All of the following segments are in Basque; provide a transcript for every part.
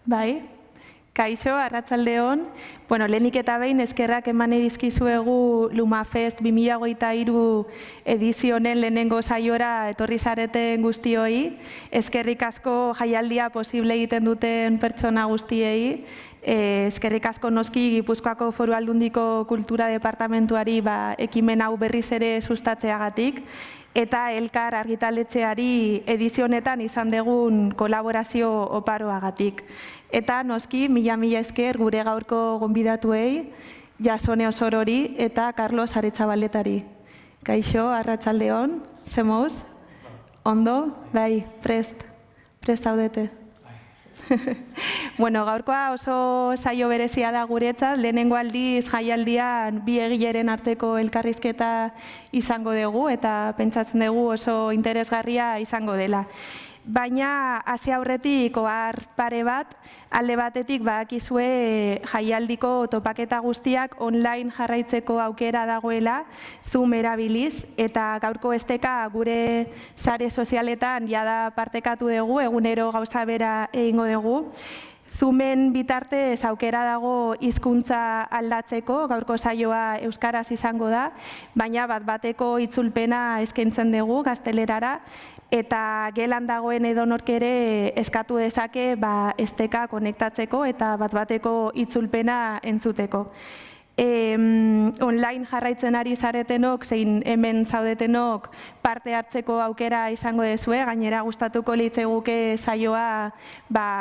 Bai, kaixo, arratsaldeon. Bueno, lehenik eta behin eskerrak eman dizkizuegu Lumafest 2023 edizio honen lehenengo saiora etorri zareten guztioi. Eskerrik asko jaialdia posible egiten duten pertsona guztiei. Eskerrik asko noski Gipuzkoako Foru Aldundiko Kultura Departamentuari ekimen hau berriz ere sustatzeagatik. Eta Elkar argitaletxeari edizio honetan izan dugun kolaborazio oparoagatik. Eta noski, mila esker gure gaurko gonbidatuei, Jasone Osorori eta Carlos Aretxabaletari. Kaixo, arratsaldeon, zemoz? Ondo? Bai, prest zaudete. Bueno, gaurkoa oso saio berezia da guretzat, lehenengo aldiz jaialdian bi egileren arteko elkarrizketa izango dugu eta pentsatzen dugu oso interesgarria izango dela. Baina hasi aurretik ohar pare bat, alde batetik badakizue jaialdiko topaketa guztiak online jarraitzeko aukera dagoela, Zoom erabiliz, eta gaurko esteka gure sare sozialetan jada partekatu dugu, egunero gauza bera egingo dugu. Zoomen bitartez aukera dago hizkuntza aldatzeko, gaurko saioa euskaraz izango da, baina bat-bateko itzulpena eskaintzen dugu gaztelerara, eta gelan dagoen edonork ere eskatu dezake esteka konektatzeko eta bat-bateko itzulpena entzuteko. Online jarraitzen ari zaretenok, zein hemen zaudetenok parte hartzeko aukera izango dezue, gainera gustatuko litzeguke saioa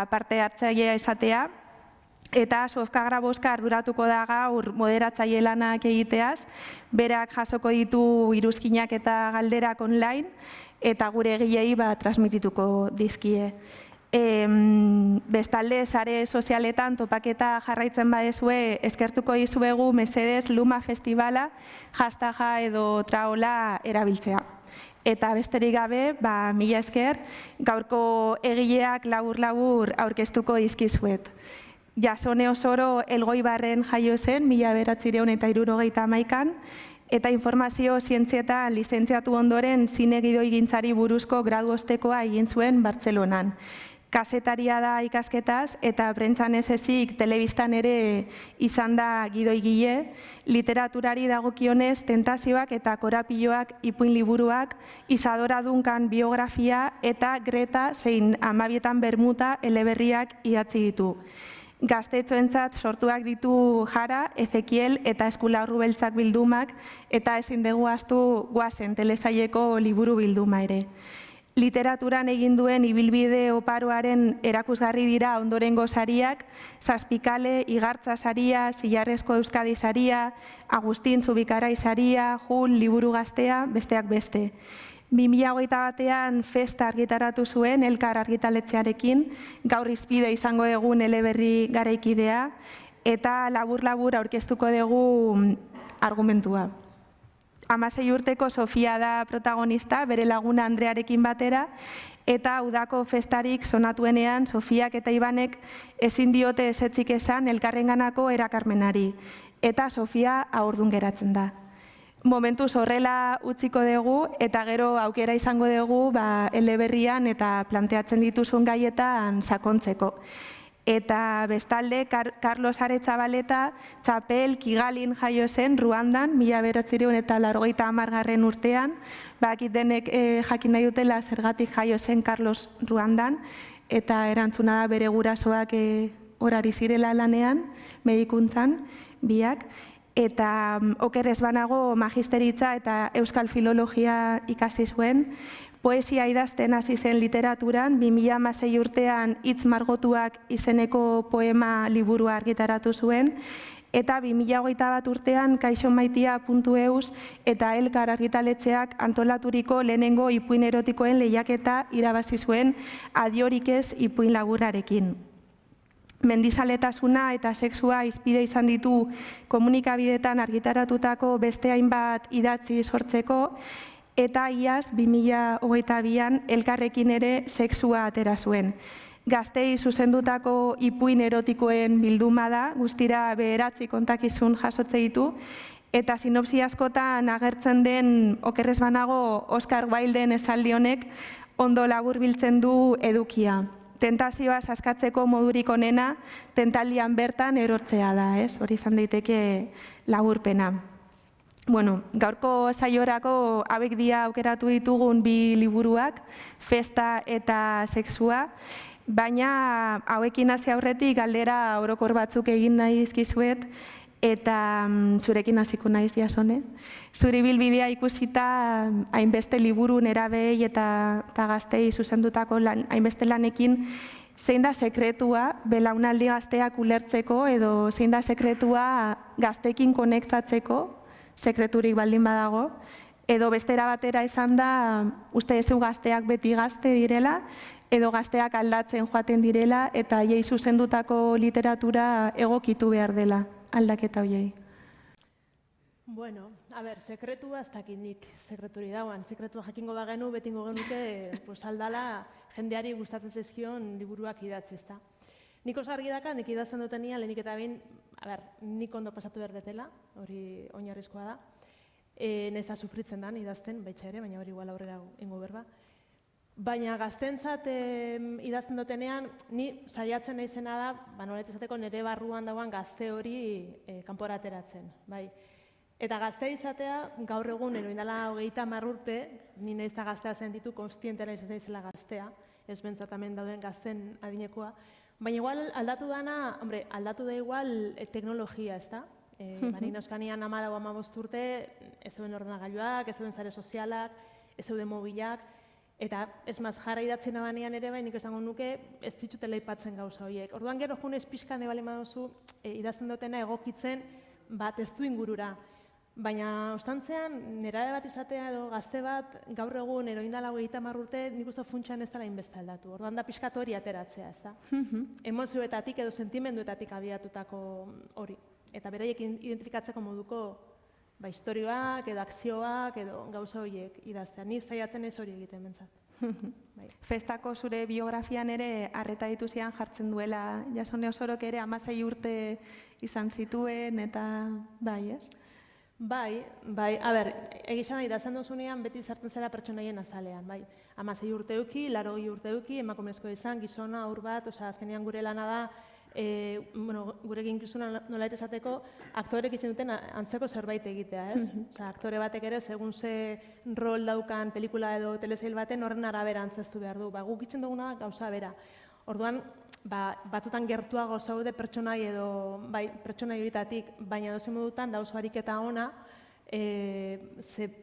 parte hartzailea izatea. Eta Sofka Grabozka arduratuko da gaur moderatzaile lanak egiteaz, berak jasoko ditu iruzkinak eta galderak online, eta gure egilei transmitituko dizkie. Bestalde, sare sozialetan topaketa jarraitzen badezue, eskertuko dizuegu mesedez Luma Festivala, hashtaga edo traola erabiltzea. Eta besterik gabe, mila esker, gaurko egileak labur-labur aurkeztuko dizkizuet. Jasone Osoro Elgoibarren jaio zen, 1971an, eta informazio zientzietan lizentziatu ondoren zine gidoigintzari buruzko gradu ostekoa egin zuen Bartzelonan. Kazetaria da ikasketaz eta prentsan ez ezik telebistan ere izan da gidoigile, literaturari dagokionez tentazioak eta korapiloak ipuin liburuak, Isadora Duncan biografia eta Greta zein Amabietan Bermuta eleberriak idatzi ditu. Gaztetxoentzat sortuak ditu Jara, Ezekiel eta Eskularru Beltzak bildumak eta ezin dugu ahaztu Goazen telesaileko liburu bilduma ere. Literaturan egin duen ibilbide oparoaren erakusgarri dira ondorengo sariak, Zazpikale, Igartza saria, Zilarrezko Euskadi saria, Agustin Zubikarai saria, Jul, Liburu Gaztea, besteak beste. 2021an festa argitaratu zuen Elkar argitaletxearekin, gaur izpide izango dugun eleberri garaikidea, eta labur-labur aurkeztuko dugu argumentua. 16 urteko Sofia da protagonista, bere laguna Andrearekin batera, eta udako festarik sonatuenean Sofiak eta Ibanek ezin diote ezetzik esan elkarrenganako erakarmenari, eta Sofia haurdun geratzen da. Momentuz horrela utziko dugu eta gero aukera izango dugu eleberrian eta planteatzen dituzun gaietan sakontzeko. Eta bestalde, Carlos Aretxabaleta txapel Kigalin jaio zen Ruandan, 1980 urtean, bakit denek jakin nahi dutela zergatik jaio zen Carlos Ruandan, eta erantzuna da bere gurasoak horari zirela lanean, medikuntzan, biak. Eta okerrez banago magisteritza eta euskal filologia ikasi zuen, poesia idazten hasi zen literaturan, 2016 urtean Hitz Margotuak izeneko poema liburua argitaratu zuen, eta 2021 urtean kaixomaitia.eus eta Elkar argitaletxeak antolaturiko lehenengo ipuin erotikoen lehiaketa irabazi zuen Adiorik ez ipuin laburrarekin. Mendizaletasuna eta sexua hizpide izan ditu komunikabideetan argitaratutako beste hainbat idatzi sortzeko, eta iaz 2022an Elkarrekin ere sexua atera zuen. Gaztei zuzendutako ipuin erotikoen bilduma da, guztira 9 kontakizun jasotze ditu, eta sinopsi askotan agertzen den okerrez banago Oscar Wilden esaldi honek ondo laburbiltzen du edukia. tentazioa saskatzeko modurik onena tentaldian bertan erortzea da, ez? Hori izan daiteke laburpena. Bueno, gaurko saiorako hauek dira aukeratu ditugun bi liburuak, Festa eta Sexua, baina hauekin hasi aurretik galdera orokor batzuk egin nahi dizkizuet, eta zurekin hasiko naiz Jasone. Zure ibilbidea ikusita hainbeste liburu nerabeei eta gazteei zuzendutako hainbeste lanekin, zein da sekretua belaunaldi gazteak ulertzeko edo zein da sekretua gazteekin konektatzeko, sekreturik baldin badago, edo bestera batera izan da uste duzu gazteak beti gazte direla, edo gazteak aldatzen joaten direla eta haiei zuzendutako literatura egokitu behar dela aldaketa horiei. Bueno, sekretua ez dakit nik sekreturi dauan. Sekretua jakingo bagenu, betingo genuke aldala jendeari gustatzen zaizkion liburuak idatzi, ezta. Nik oso argi daka, nik idazten dutenia, lehenik eta behin, nik ondo pasatu behar detela, hori oinarrizkoa da. Nez da sufritzen dan idazten, baitxa ere, baina hori igual aurrera ingo berba. Baina gaztentzat idazten dutenean, ni saiatzen naizena da, nolet izateko nire barruan dauan gazte hori kanpora ateratzen. Eta gaztea izatea, gaur egun, eroindala 30 urte, ni nahiz da gaztea sentitu, konstientera izan gaztea, ez bentsatamen dauden gazten adinekoa, baina igual aldatu dana, aldatu da igual teknologia, ez da? Ni neuskanian 14-15 urte, ez zeuden ordenagailuak, ez zeuden sare sozialak, ez zeuden mobilak, eta ez maz jarra idatzen abanean ere nik esango nuke ez ditutela aipatzen gauza horiek. Orduan gero junez pixka nahi bali baduzu idazten dutena egokitzen testu ingurura. Baina ostantzean nerabe bat izatea edo gazte bat gaur egun eroindala 30 urte nik uste funtsan ez dela inbeste aldatu. Orduan da pixkat hori ateratzea, ez da? Emozioetatik edo sentimenduetatik abiatutako hori. Eta beraiek identifikatzeko moduko historioak edo akzioak edo gauza horiek idaztea. Ni saiatzen ez hori egiten bentsat. Festako zure biografian ere arreta dituzian jartzen duela Jasone Osorok ere 16 urte izan zituen eta ez? Bai, egizan idazten dozunean beti sartzen zera pertsonaien azalean, 16 urte euki, 80 urte euki, emakumezko izan, gizona, haur bat, azkenean gure lana da, gure ginkizuna nola esateko, aktorek itzen duten antzeko zerbait egitea, ez? Aktore batek ere, segun ze rol daukan pelikula edo telesail baten horren arabera antzestu behar du. Guk itzen duguna gauza bera. Orduan, batzutan gertuago zaude pertsonai edo, pertsonai horitatik, baina dozen modutan da oso ariketa ona,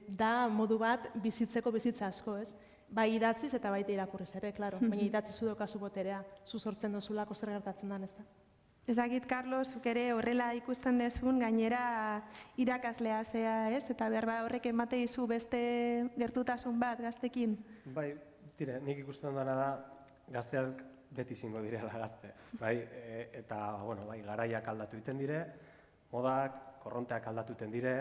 da modu bat bizitzeko bizitza asko, ez? Bai idatziz eta baita irakurriz ere, klaro. Baina idatzi zu daukazu boterea, zu sortzen dozulako zer gertatzen den, ez da? Ezagit, Carlos, zuk ere horrela ikusten dezun gainera irakaslea zea, ez? Eta behar bat horrek emate dizu beste gertutasun bat gaztekin? Bai, nik ikusten dena da gazteak beti zingo direla gazte. Eta, garaiak aldatu iten dire, modak, korronteak aldatu iten dire,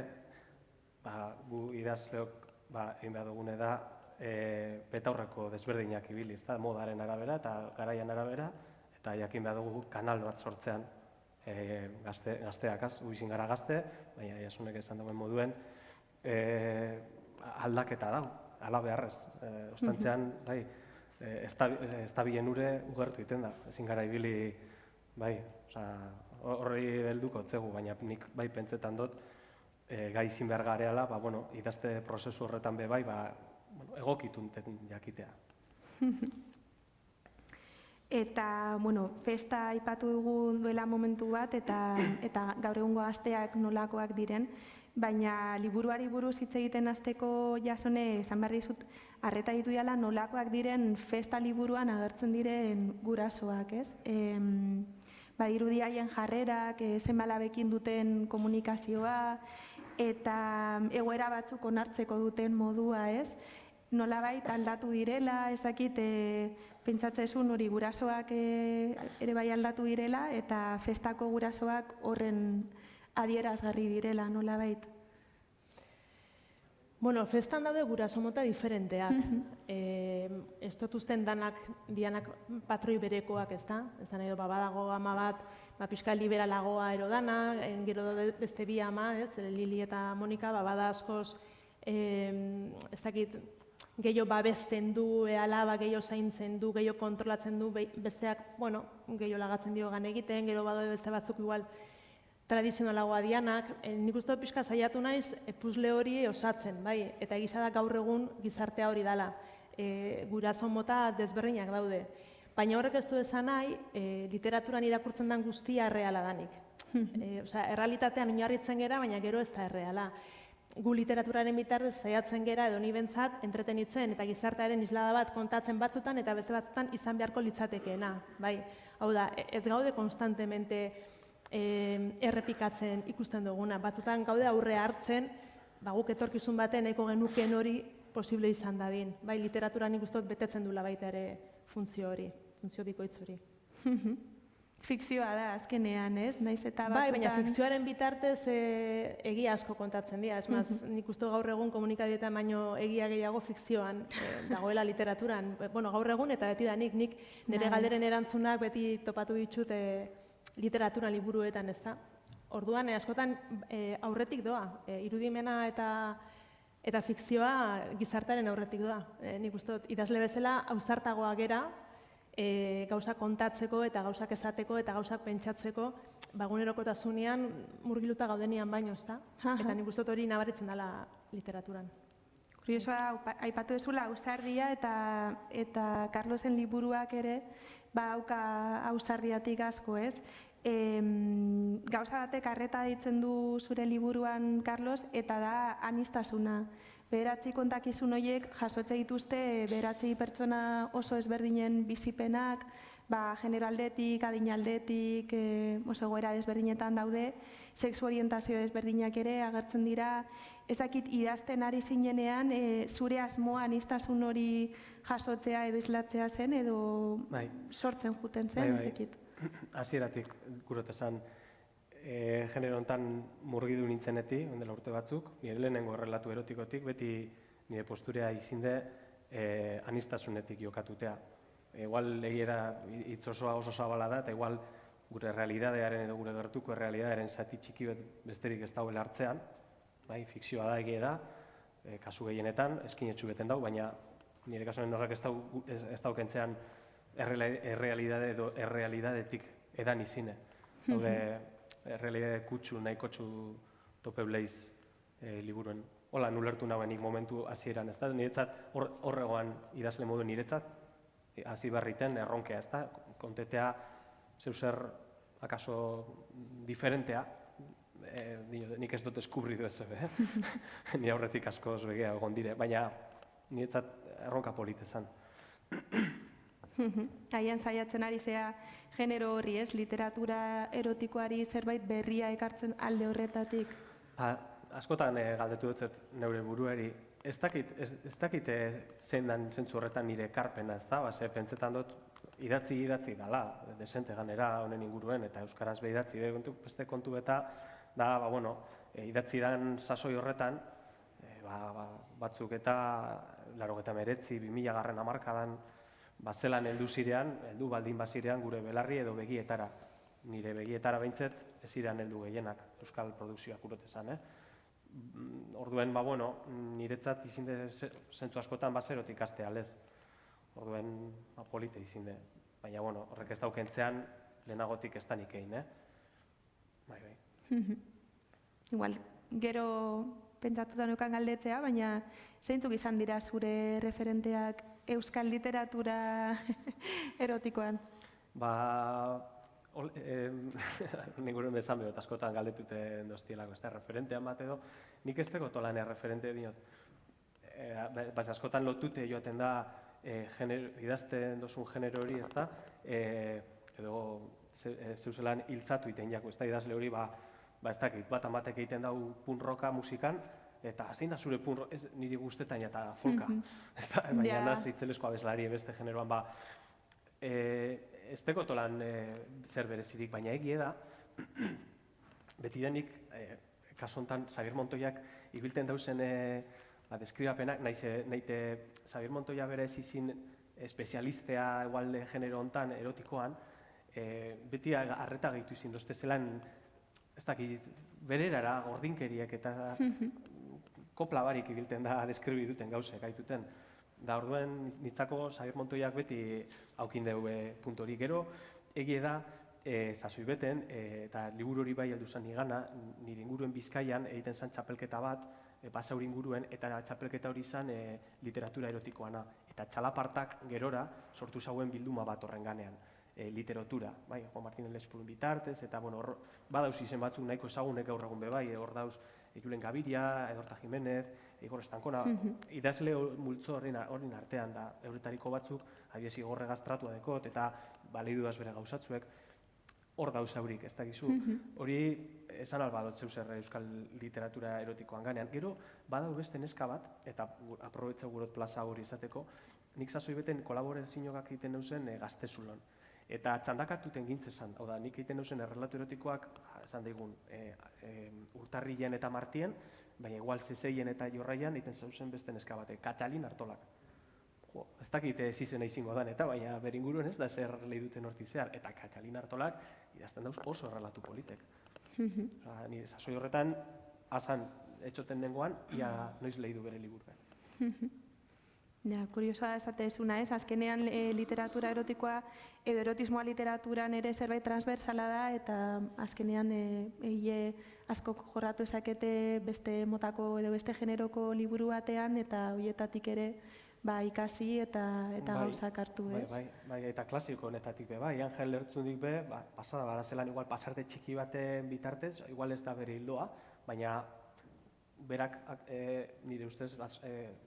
gu idazleok egin behar dugune da, betaurreko desberdinak ibili, modaren arabera eta garaian arabera, eta jakin behar dugu kanal bat sortzean gazteak, guizin gara gazte, baina Jasunek esan duen moduen, aldaketa da, ala beharrez. Ostantzean, ez da bilen ure ugertu iten da, ezin gara ibili, horri belduko otzegu, baina nik pentsetan dut, gai izin behar gareala, idazte prozesu horretan egokitu jakitea. Eta, festa aipatu dugu duela momentu bat, eta gaur egungo gazteak nolakoak diren, baina liburuari buruz hitz egiten hasteko Jasone, esan behar dizut, arreta ditu dela nolakoak diren festa liburuan agertzen diren gurasoak, ez? Badirudi haien jarrerak, seme-alabekin duten komunikazioa, eta egoera batzuk onartzeko duten modua, ez? Nolabait aldatu direla, ez dakit, pentsatzezun hori gurasoak ere bai aldatu direla, eta festako gurasoak horren adierazgarri direla, nolabait? Festan daude guraso mota diferenteak. Ez dut usten dianak patroi berekoak, ez da? Ez da nahi, badago ama bat, pixka liberalagoa erodana, gero beste bi ama, Lili eta Monika, bada askoz, ez dakit, gehiago babesten du, alaba gehiago zaintzen du, gehiago kontrolatzen du, besteak, bueno, gehiago lagatzen dio gan egiten, gero badaude beste batzuk igual tradizionalagoa dianak. Nik uste dut pixka saiatu naiz puzle hori osatzen, bai, eta egia da gaur egun gizartea hori dela. Guraso mota desberdinak daude. Baina horrek ez du esan nahi, literaturan irakurtzen den guztia erreala danik. Errealitatean oinarritzen gera, baina gero ez da erreala. Gu literaturaren bitartez saiatzen gera edo ni bentsat entretenitzen eta gizartearen islada bat kontatzen batzutan eta beste batzutan izan beharko litzatekeena. Bai, hau da, ez gaude konstantemente errepikatzen ikusten duguna. Batzutan gaude aurre hartzen, guk etorkizun baten nahiko genuken hori posible izan dadin. Bai, literaturan nik uste dut betetzen dula baita ere funtzio hori, funtzio bikoitz hori. Fikzioa da, azkenean, ez? Naiz eta batzutan... Bai, baina fikzioaren bitartez egia asko kontatzen dira. Ez maz, nik uste gaur egun komunikabietan baino egia gehiago fikzioan dagoela literaturan. Bueno, gaur egun eta beti da nik nire galderen erantzunak beti topatu ditut literaturan liburuetan, ez da? Orduan, askotan aurretik doa. Irudimena eta fikzioa gizartearen aurretik doa. Nik uste dut, idazle bezala, ausartagoa gera, gauzak kontatzeko eta gauzak esateko eta gauzak pentsatzeko egunerokotasunean murgiluta gaudenian baino, ezta? Eta nik uste dut hori nabaritzen dela literaturan. Kuriosoa, aipatu ezula ausardia eta Carlosen liburuak ere hauka ausardiatik asko, ez? Gauza batek arreta ditzen du zure liburuan, Carlos, eta da aniztasuna. Bederatzi kontakizun horiek jasotze dituzte bederatzi pertsona oso ezberdinen bizipenak, genero aldetik, adin aldetik, egoera desberdinetan daude, sexu orientazio desberdinak ere agertzen dira. Ezakit idazten ari zinenean, zure asmoa aniztasun hori jasotzea edo islatzea zen, edo sortzen juten zen, ezakit. Hasieratik gurot esan, genero hontan murgidu nintzeneti, ondela urte batzuk, nire lehenengo errelatu erotikotik, beti nire posturea izinde aniztasunetik jokatutea. Igual egiera hitz osoa oso zabala da, eta igual gure realidadearen edo gure gertuko realidadearen zati txiki besterik ez dauela hartzean, fikzioa da egia da, kasu gehienetan, eskinetxu beten dau, baina nire kasuaren horrek ez daukentzean errealidade edo errealidadetik edan izine. Haude, errealidade kutsu, nahikotxu topebleiz liburuen. Hola, nulertu nagoenik momentu hasieran, ez da? Niretzat, horregoan idazle modu niretzat, hasi barriten erronkea, ez da? Kontetea, zeuser, akaso, diferentea, nik ez dut eskubridu ez, ni aurretik askoz begea egon dire, baina niretzat erronka politezan. Haian saiatzen ari zea genero horri, ez? Literatura erotikoari zerbait berria ekartzen alde horretatik? Askotan galdetu dut neure buruari, ez dakit zein dan zentzu horretan nire ekarpena, ez da? Pentsetan dut idatzi dala, desente ganera honen inguruen, eta euskaraz be idatzi beste kontu eta da, idatzi dan sasoi horretan, batzuk eta 2019 hamarkadan zelan heldu zirean, heldu baldin bazirean gure belarri edo begietara. Nire begietara behintzet ez zirean heldu gehienak euskal produkzioak urotezan. Orduen, niretzat izinde zentzu askotan bazerotik aste aldez. Orduen, polite izinde. Baina, horrek ez daukentzean lehenagotik ez danik egin, Bai. Igual, gero pentsatuta nukan galdetzea, baina zeintzuk izan dira zure referenteak euskal literatura erotikoan? Ninguren bezan behot, askotan galdetute doztielako, ez da, referentean bat edo, nik ez tego tolan referente diot. Askotan lotute joaten da idazten dozun genero hori, ez da, edo zeuzelan hiltzatu iten jako, ez da, idazle hori, ez dakit, bat amatek egiten dau punk rocka musikan, eta zein da zure punk rock, niri guztetain eta folka. Baina naz itzelesko abeslari beste generoan, ez teko tolan zer berezirik, baina egie da, beti denik, kasontan, Xabier Montoiak ibilten dauzen deskribapenak, nahite Xabier Montoia berez izin espezialistea egualde genero hontan erotikoan, beti arreta gehitu izin dozte zelan, ez dakit, bererara, gordinkeriak eta kopla barik ibilten da deskribi duten gauzek gaituten. Da orduen nitzako Xabier Montoiak beti aukin deu puntu hori. Gero, egie da, sasoi beten, eta liburu hori bai heldu zen nigana, nire inguruen Bizkaian egiten zen txapelketa bat, Basauri inguruen, eta txapelketa hori zen literatura erotikoana. Eta txalapartak gerora sortu zauen bilduma bat horren ganean, literatura, bai, Juan Martínez Lespurun bitartez, eta bueno, badauz izen batzuk nahiko ezagunek gaur egun bebai, hor dauz Julen Gaviria, Edorta Jimenez, Igor Estankona, idazle multzo horren artean da, euretariko batzuk, abiez Igor Regastratua dekot, eta baleidu bere gauzatzuek, hor dauz haurik, ez dakizu. Hori esan albadot zeuzer euskal literatura erotikoan ganean. Gero, badau beste neska bat, eta aprobetza gurot plaza hori izateko, nik sasoi beten kolaborazioak egiten neuzen Gaztezulon. Eta txandakatuten gintzezan, hau da, nik egiten neuzen errelatu erotikoak, esan daigun, Urtarrilen eta Martien, baina igual Zezeien eta Jorraian egiten zeuzen beste neska bate, Katalin Artolak. Jo, ez dakit ez izena izango dan, eta baina beringuruen ez da zer lehi duten horti zehar, eta Katalin Artolak idazten dauz oso errelatu politek. Ni sasoi horretan, asan etxoten nengoan, ia noiz lehidu bere liburuan. Ja, kuriosoa esatezuna ez, azkenean literatura erotikoa edo erotismoa literaturan ere zerbait transversala da, eta azkenean egile asko jorratu ezakete beste motako edo beste generoko liburu batean, eta horietatik ere ikasi eta gauzak hartu, ez? Bai, eta klasiko honetatik be, bai, Angel Lertzundik be, pasada barazelan igual pasarte txiki baten bitartez, igual ez da bere hildoa, baina berak nire ustez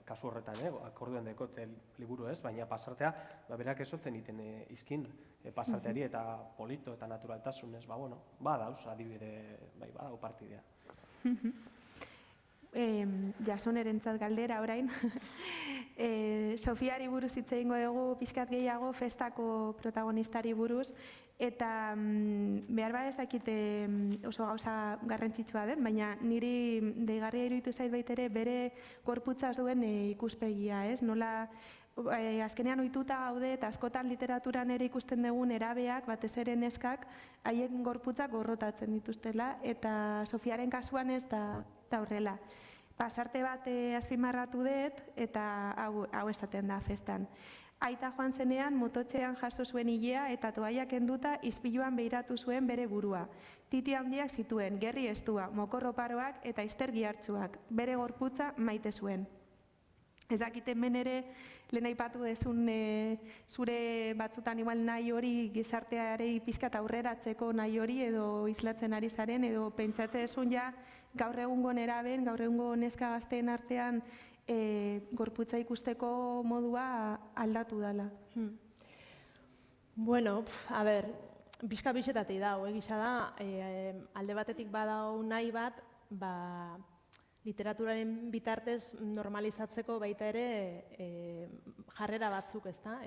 kasu horretan, akorduen dekot liburu ez, baina pasartea berak esotzen iten izkin pasarteari eta polito eta naturaltasunez, badauz adibide, badau partidea. Jasonerentzat galdera orain. Sofiari buruz hitz egingo dugu pixkat gehiago festako protagonistari buruz, eta behar bada ez dakite oso gauza garrantzitsua den, baina niri deigarria iruditu zait baitere bere gorputzaz duen ikuspegia, ez? Nola azkenean ohituta gaude eta askotan literaturan ere ikusten dugun erabeak, batez ere neskak, haien gorputzak gorrotatzen dituztela, eta Sofiaren kasuan ez da horrela. Pasarte bat azpimarratu dut, eta hau esaten da festan. Aita joan zenean, mototxean jaso zuen ilea eta toaiak kenduta izpiluan behiratu zuen bere burua. Titi handiak zituen, gerri estua, mokorroparoak eta iztergi hartzuak, bere gorputza maite zuen. Ez dakiten ben ere, lehen aipatu dezun zure batzutan igual nahi hori gizartearei pizkat aurreratzeko nahi hori edo islatzen ari zaren edo pentsatze dezun ja gaur egungo neraben, gaur egungo neska gazteen artean gorputza ikusteko modua aldatu dela. Bueno, a ber, pixka bixetatik dago, egisa da, alde batetik badau nahi bat, literaturaren bitartez normalizatzeko baita ere jarrera batzuk, ezta?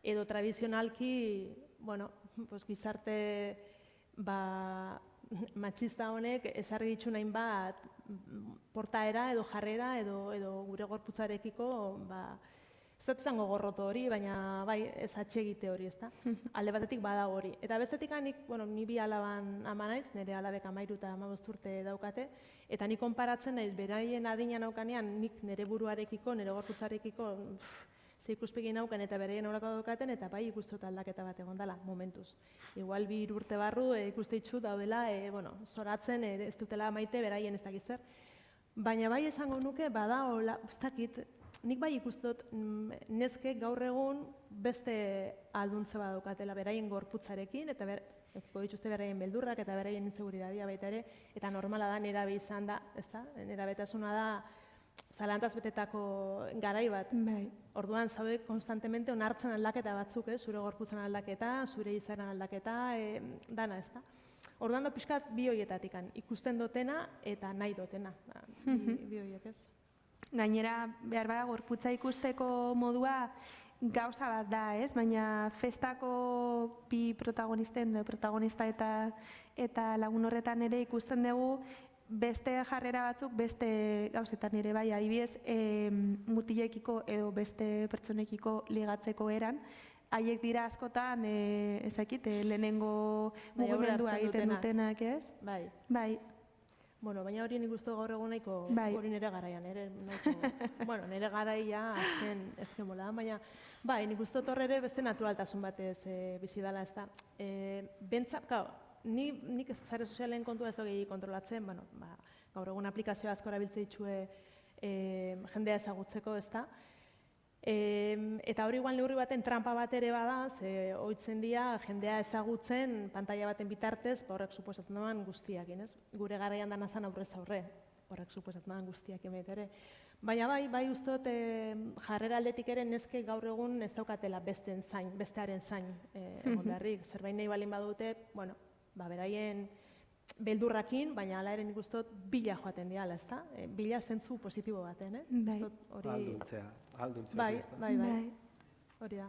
Edo tradizionalki, gizarte matxista honek ezarri ditu nahin bat portaera edo jarrera edo gure gorputzarekiko, ez dut izango gorroto hori, baina bai ez atsegite hori, ezta? Alde batetik badago hori. Eta bestetik ni bi alaban ama naiz, nire alabek 13 eta 15 urte daukate, eta ni konparatzen naiz beraien adina naukanean nik nire buruarekiko, nire gorputzarekiko ze ikuspegi naukan eta beraien horako daukaten, eta bai ikustut aldaketa bat egon dela, momentuz. Igual 2 urte barru ikuste itxu daudela, zoratzen, ez dutela maite beraien ez dakit zer. Baina bai esango nuke, bada hola, ez dakit, nik bai ikustot neskek gaur egun beste alduntze bat daukatela beraien gorputzarekin, eta dituzte beraien beldurrak eta beraien inseguridadia baita ere, eta normala da nerabe izan da, ezta? Nerabetasuna da zalantaz betetako garai bat. Orduan zaude konstantemente onartzen aldaketa batzuk, zure gorputzen aldaketa, zure izaran aldaketa, dana, ezta? Orduan da pixkat bi horietatik, ikusten dutena eta nahi dutena, bi horiek ez. Gainera, behar bada gorputza ikusteko modua gauza bat da, ez? Baina festako bi protagonista eta lagun horretan ere ikusten dugu beste jarrera batzuk, beste gauzetan ere bai, adibidez, mutilekiko edo beste pertsonekiko ligatzeko eran, haiek dira askotan, ezakit, lehenengo mugimendua egiten dutenak, ez? Bai. Bueno, baina hori nik uste gaur egun nahiko, Bai. hori nire garaian, bueno, nire garaia azken bola, baina bai, nik uste horre ere beste naturaltasun batez bizi dela, ez da. Bentsat, nik sare sozialen kontua ez gehi kontrolatzen, bueno, gaur egun aplikazio asko erabiltze dituzue jendea ezagutzeko, ez da. Eta hori igual neurri baten trampa bat ere bada, ze ohitzen dira jendea ezagutzen pantaila baten bitartez, horrek suposatzen duen guztiak, ez? Gure garaian dana zen aurrez aurre, horrek suposatzen duen guztiak emet ere. Baina bai ustot jarrera aldetik ere neske gaur egun ez daukatela bestearen zain egon beharrik. Zerbait nahi balin badute, bueno, beraien beldurrakin, baina hala ere nik ustot bila joaten diala, ezta? Bila zentzu positibo baten, Bai. Ahalduntzea. Bai. Hori da.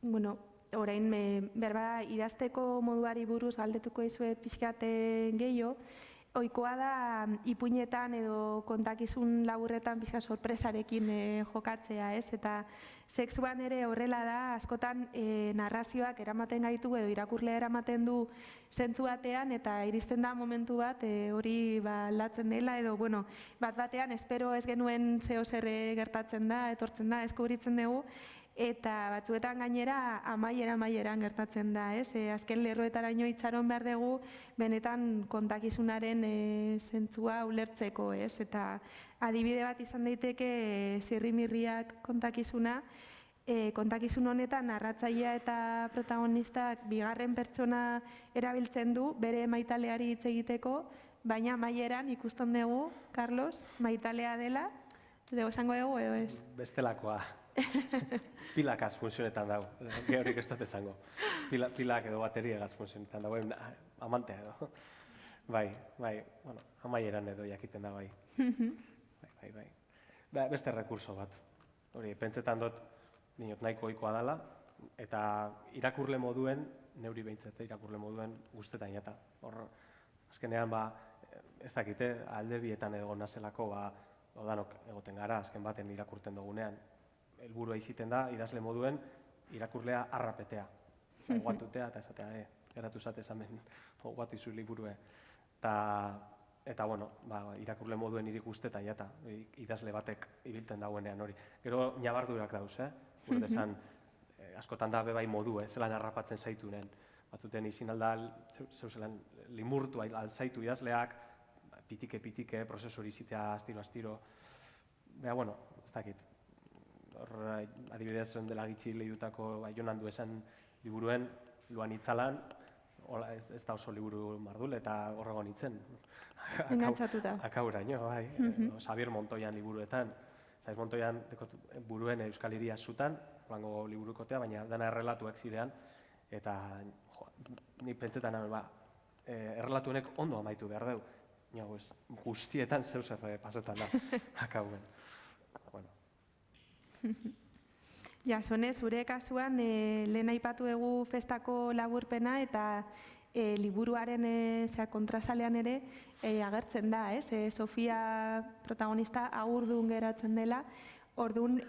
Bueno, orain berba idazteko moduari buruz galdetuko dizuet pixkat gehiago. Ohikoa da ipuinetan edo kontakizun laburretan pixka sorpresarekin jokatzea, ez? Eta sexuan ere horrela da, askotan narrazioak eramaten gaitu edo irakurlea eramaten du zentzu batean eta iristen da momentu bat hori aldatzen dela edo, bueno, bat-batean espero ez genuen zeo zer gertatzen da, etortzen da, eskubritzen dugu, eta batzuetan gainera amaieran gertatzen da, ez? Azken lerroetaraino itxaron behar dugu benetan kontakizunaren zentzua ulertzeko, ez? Eta adibide bat izan daiteke zirrimirriak kontakizuna, kontakizun honetan narratzailea eta protagonistak bigarren pertsona erabiltzen du bere maitaleari hitz egiteko, baina amaieran ikusten dugu, Carlos, maitalea dela, edo esango dugu edo ez? Bestelakoa. Pilakaz funtzionetan dago, gehorik ez dut esango. Pilak edo bateriagaz funtzionetan dago, amantea edo. Bai, bueno, amaieran edo jakiten da bai. Bai. Beste rekurso bat. Hori, pentsetan dut, niot nahiko ohikoa dela, eta irakurle moduen, neuri behintzete irakurle moduen guztetan jata. Hor, azkenean, ez dakite, alde bietan edo nazelako, odanok egoten gara, azken baten irakurten dugunean. Helburua iziten da, idazle moduen, irakurlea arrapetea. Guatutea eta esatea, geratu zatez hemen, guatu izu liburue. Eta, bueno, irakurle moduen irik guztetan jata, idazle batek ibilten dagoenean hori. Gero, nabardurak dauz, gure desan, askotan da bebai modu, zelan harrapatzen zaitunen. Batzuten izin alda, zeuzelan limurtu alzaitu idazleak, pitike, prozesu hori izitea astiro. Baina, bueno, ez dakit. Adibidez, dela gitxi lehidutako Jonan Duesan liburuen, Luan Itzalan, ez da oso liburu mardul, eta horrego nintzen. Engantzatuta. Akauraino, bai. Xabier Montoian liburuetan. Xabier Montoian buruen Euskal Hiria zutan, lango liburukotea, baina dena errelatuak zirean, eta nik pentsetan, errelatu honek ondo amaitu behar dugu. Guztietan zeu zer pasetan da, akauen. Bueno. Ja, Sone, zure kasuan lehen aipatu dugu festako laburpena eta liburuaren kontrasalean ere agertzen da, ez? Sofia protagonista agurdun geratzen dela. Orduan,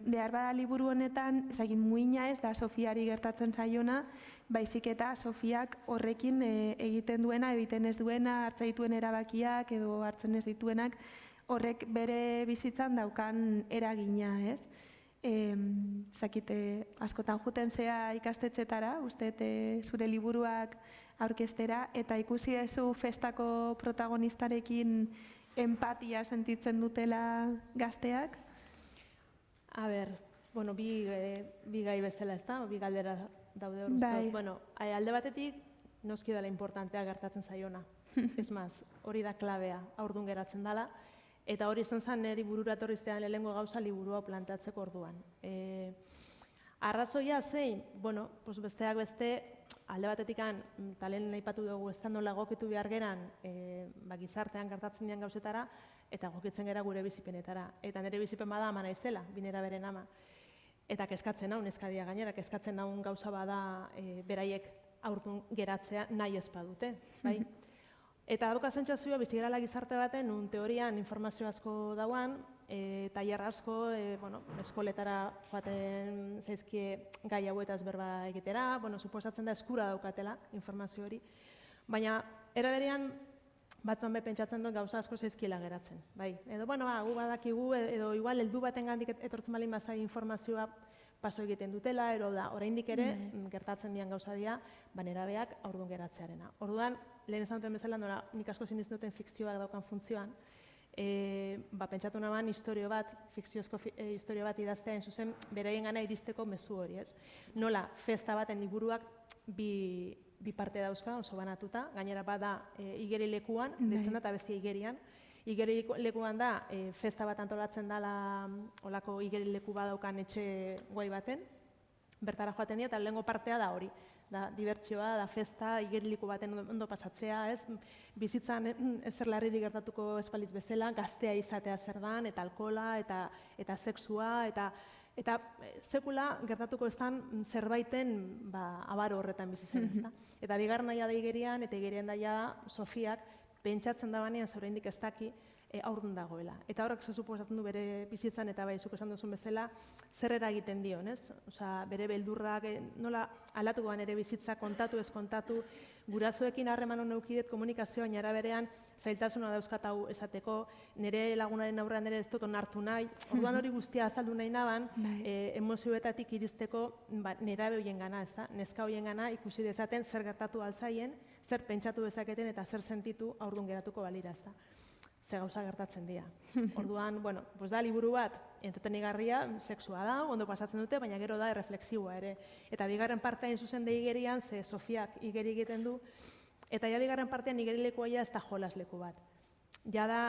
behar bada liburu honetan, muina ez da Sofiari gertatzen zaiona, baizik eta Sofiak horrekin egiten duena, egiten ez duena, hartzen dituen erabakiak edo hartzen ez dituenak, horrek bere bizitzan daukan eragina, ez? Zakite, askotan juten zea ikastetxetara, uste zure liburuak aurkeztera, eta ikusi ezu festako protagonistarekin empatia sentitzen dutela gazteak? A ber, bueno, bi gai bezala ez da, bi galdera daude hor uste. Bueno, alde batetik, noski dela importantea gertatzen zaiona. Ez maz, hori da klabea, aurdun geratzen dela, eta hori izan zen niri burura etorriztean lehenengo gauza liburua planteatzeko orduan. Arrazoia zein, bueno, besteak beste, alde batetik talen aipatu dugu ez da nola egokitu behar geran gizartean gertatzen dian gauzetara, eta egokitzen gera gure bizipenetara. Eta nire bizipen bada ama naizela, binera beren ama. Eta kezkatzen hau, neskadia gainera, kezkatzen hau gauza bada beraiek aurdun geratzea nahi ez badute, bai? Eta dauka sentsazioa bizi garela gizarte baten, teorian informazio asko dauan, tailer asko, eskoletara joaten zaizkie gai hauetaz berba egitera, suposatzen da eskura daukatela informazio hori, baina era berean, batzuan be pentsatzen dut gauza asko zaizkiela geratzen, bai. Edo, bueno, gu badakigu, edo igual heldu batengandik etortzen baldin bazai informazioa paso egiten dutela, ero da, oraindik ere, gertatzen dian gauza dira, nerabeak haurdun geratzearena. Orduan, lehen esan duten bezala, nola, nik asko sinesten duten fikzioak daukan funtzioan, pentsatu naban historio bat, fikziozko historio bat idaztea, hain zuzen, beraien gana iristeko mezu hori, ez? Nola, festa baten liburuak bi parte dauzka, oso banatuta, gainera bada igerilekuan, ditzen da, eta bestia igerian. Igerilekuan da, festa bat antolatzen dela, olako igerileku badaukan etxe guai baten, bertara joaten dira, eta lehengo partea da hori. Da, dibertsioa, da festa, igerileku baten ondo pasatzea, ez? Bizitzan ezer larririk gertatuko espaliz bezala, gaztea izatea zer dan, eta alkohola, eta sexua, eta sekula gertatuko eztan zerbaiten abaro horretan bizi zen, ezta? Eta bigarren naia da igerian, eta igerian daia da Sofiak pentsatzen da banean oraindik ez daki haurdun dagoela. Eta horrek suposatzen du bere bizitzan eta bai zuk esan duzun bezala zer eragiten dion, ez? Osea, bere beldurrak nola aldatuko ere bizitza kontatu ez kontatu, gurasoekin harreman on edukidet komunikazioa baina berean zailtasuna dauzkat hau esateko, nire lagunaren aurrean ere ez dut onartu nahi. Orduan hori guztia azaldu nahi naban, emozioetatik iristeko nerabe hoiengana, ezta? Neska hoiengana ikusi dezaten zer gertatu alzaien, zer pentsatu dezaketen eta zer sentitu haurdun geratuko balira, ezta? Ze gauza gertatzen dira. Orduan, bueno, da liburu bat, entretenigarria, sexua da, ondo pasatzen dute, baina gero da erreflexiboa ere. Eta bigarren partean zuzen da igerian, ze Sofiak igeri egiten du, eta ja bigarren partean igerilekoa ja ez da jolas leku bat. Ja da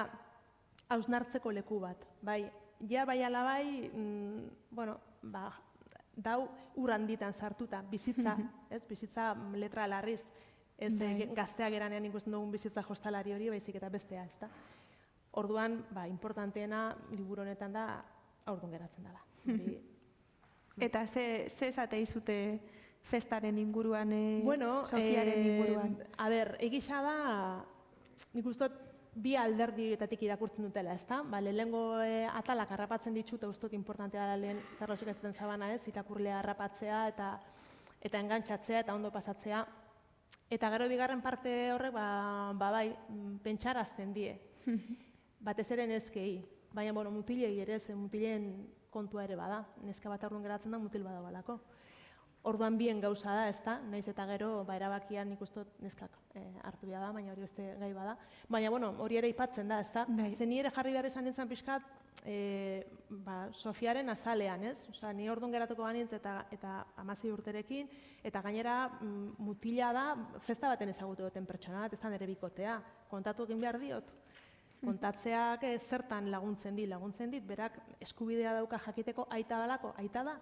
hausnartzeko leku bat, bai. Ja bai ala bai, bueno, dau ur handitan sartuta, bizitza, ez? Bizitza letra larriz, ez gaztea geranean ikusten dugun bizitza jostalari hori, baizik eta bestea, ez da? Orduan, importanteena liburu honetan da haurdun geratzen dela. Eta ze esate izute festaren inguruan, Sofiaren inguruan? A ber, egisa da, nik ustot bi alderdietatik irakurtzen dutela, ez da? Lehenengo atalak harrapatzen ditut, ustot importantea da lehen Carlosek ez zabana ez, irakurlea harrapatzea eta engantzatzea eta ondo pasatzea. Eta gero bigarren parte horrek, bai, pentsarazten die. Batez ere neskei. Baina, mutilei ere, mutilen kontua ere bada. Neska bat haurdun geratzen da, mutil badagoelako. Orduan bien gauza da, ez da? Naiz eta gero, erabakian nik ustot neskak hartu da, baina hori beste gai bada. Baina, hori ere aipatzen da, ez da? Zen ere jarri behar izan nintzen pixkat, Sofiaren azalean, ez? Osa, ni haurdun geratuko banintz eta 16 urterekin, eta gainera mutila da festa baten ezagutu duten pertsona bat, ez da nire bikotea. Kontatu egin behar diot. Kontatzeak zertan laguntzen dit, berak eskubidea dauka jakiteko aita dalako, aita da.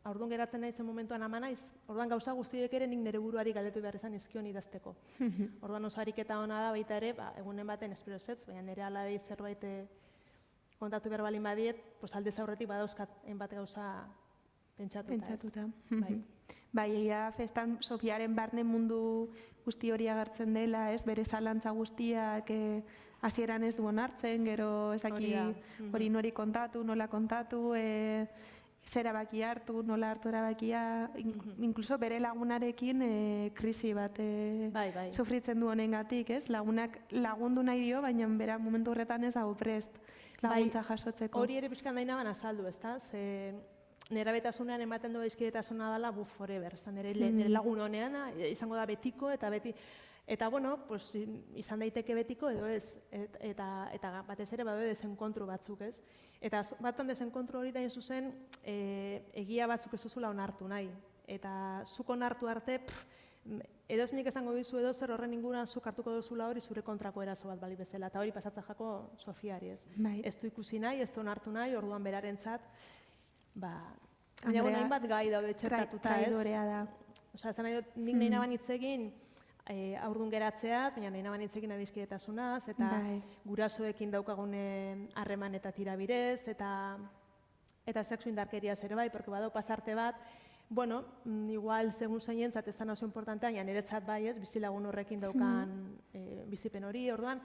Haurdun geratzen naizen momentuan ama naiz, orduan gauza guztiek ere nik nire buruari galdetu behar izan izkion idazteko. Orduan oso ariketa ona da baita ere, egunen baten espero zetz, baina nire alabei zerbait kontatu behar balin badiet, aldez aurretik badauzkat enbat gauza pentsatuta. Bai, egia festan Sofiaren barne mundu guzti hori agertzen dela, ez, bere zalantza guztiak hasieran ez du onartzen, gero ezaki hori nori kontatu, nola kontatu, zer erabaki hartu, nola hartu erabakia, inkluso bere lagunarekin krisi bat sufritzen du honengatik, ez? Lagunak lagundu nahi dio, baina bera momentu horretan ez dago prest laguntza jasotzeko. Hori ere pixkan daina ban azaldu, ez da? Nera betasunean ematen du izkidetasuna dela forever, nire lagun honean izango da betiko eta beti. Eta, izan daiteke betiko edo ez, eta batez ere badaude desenkontru batzuk, ez? Eta batan desenkontru hori da zuzen egia batzuk ez duzula onartu nahi. Eta zuk onartu arte, edoznik esango dizu edo zer horren inguruan zuk hartuko duzula hori zure kontrako eraso bat bali bezala. Eta hori pasatzen jako Sofiari, ez? Ez du ikusi nahi, ez du onartu nahi, orduan berarentzat, baina hainbat gai daude txertatuta, ez? Traidorea da. Osa, esan nahi dut, nik nahi naban hitz egin haurdun geratzeaz, baina nahi naban hitz egin adizkidetasunaz, eta gurasoekin daukagun harreman eta tirabirez, eta sexu indarkeriaz ere bai, porque badau pasarte bat, igual, segun zeinentzat ez da oso importantea, baina niretzat bai ez, bizilagun horrekin daukan bizipen hori, orduan,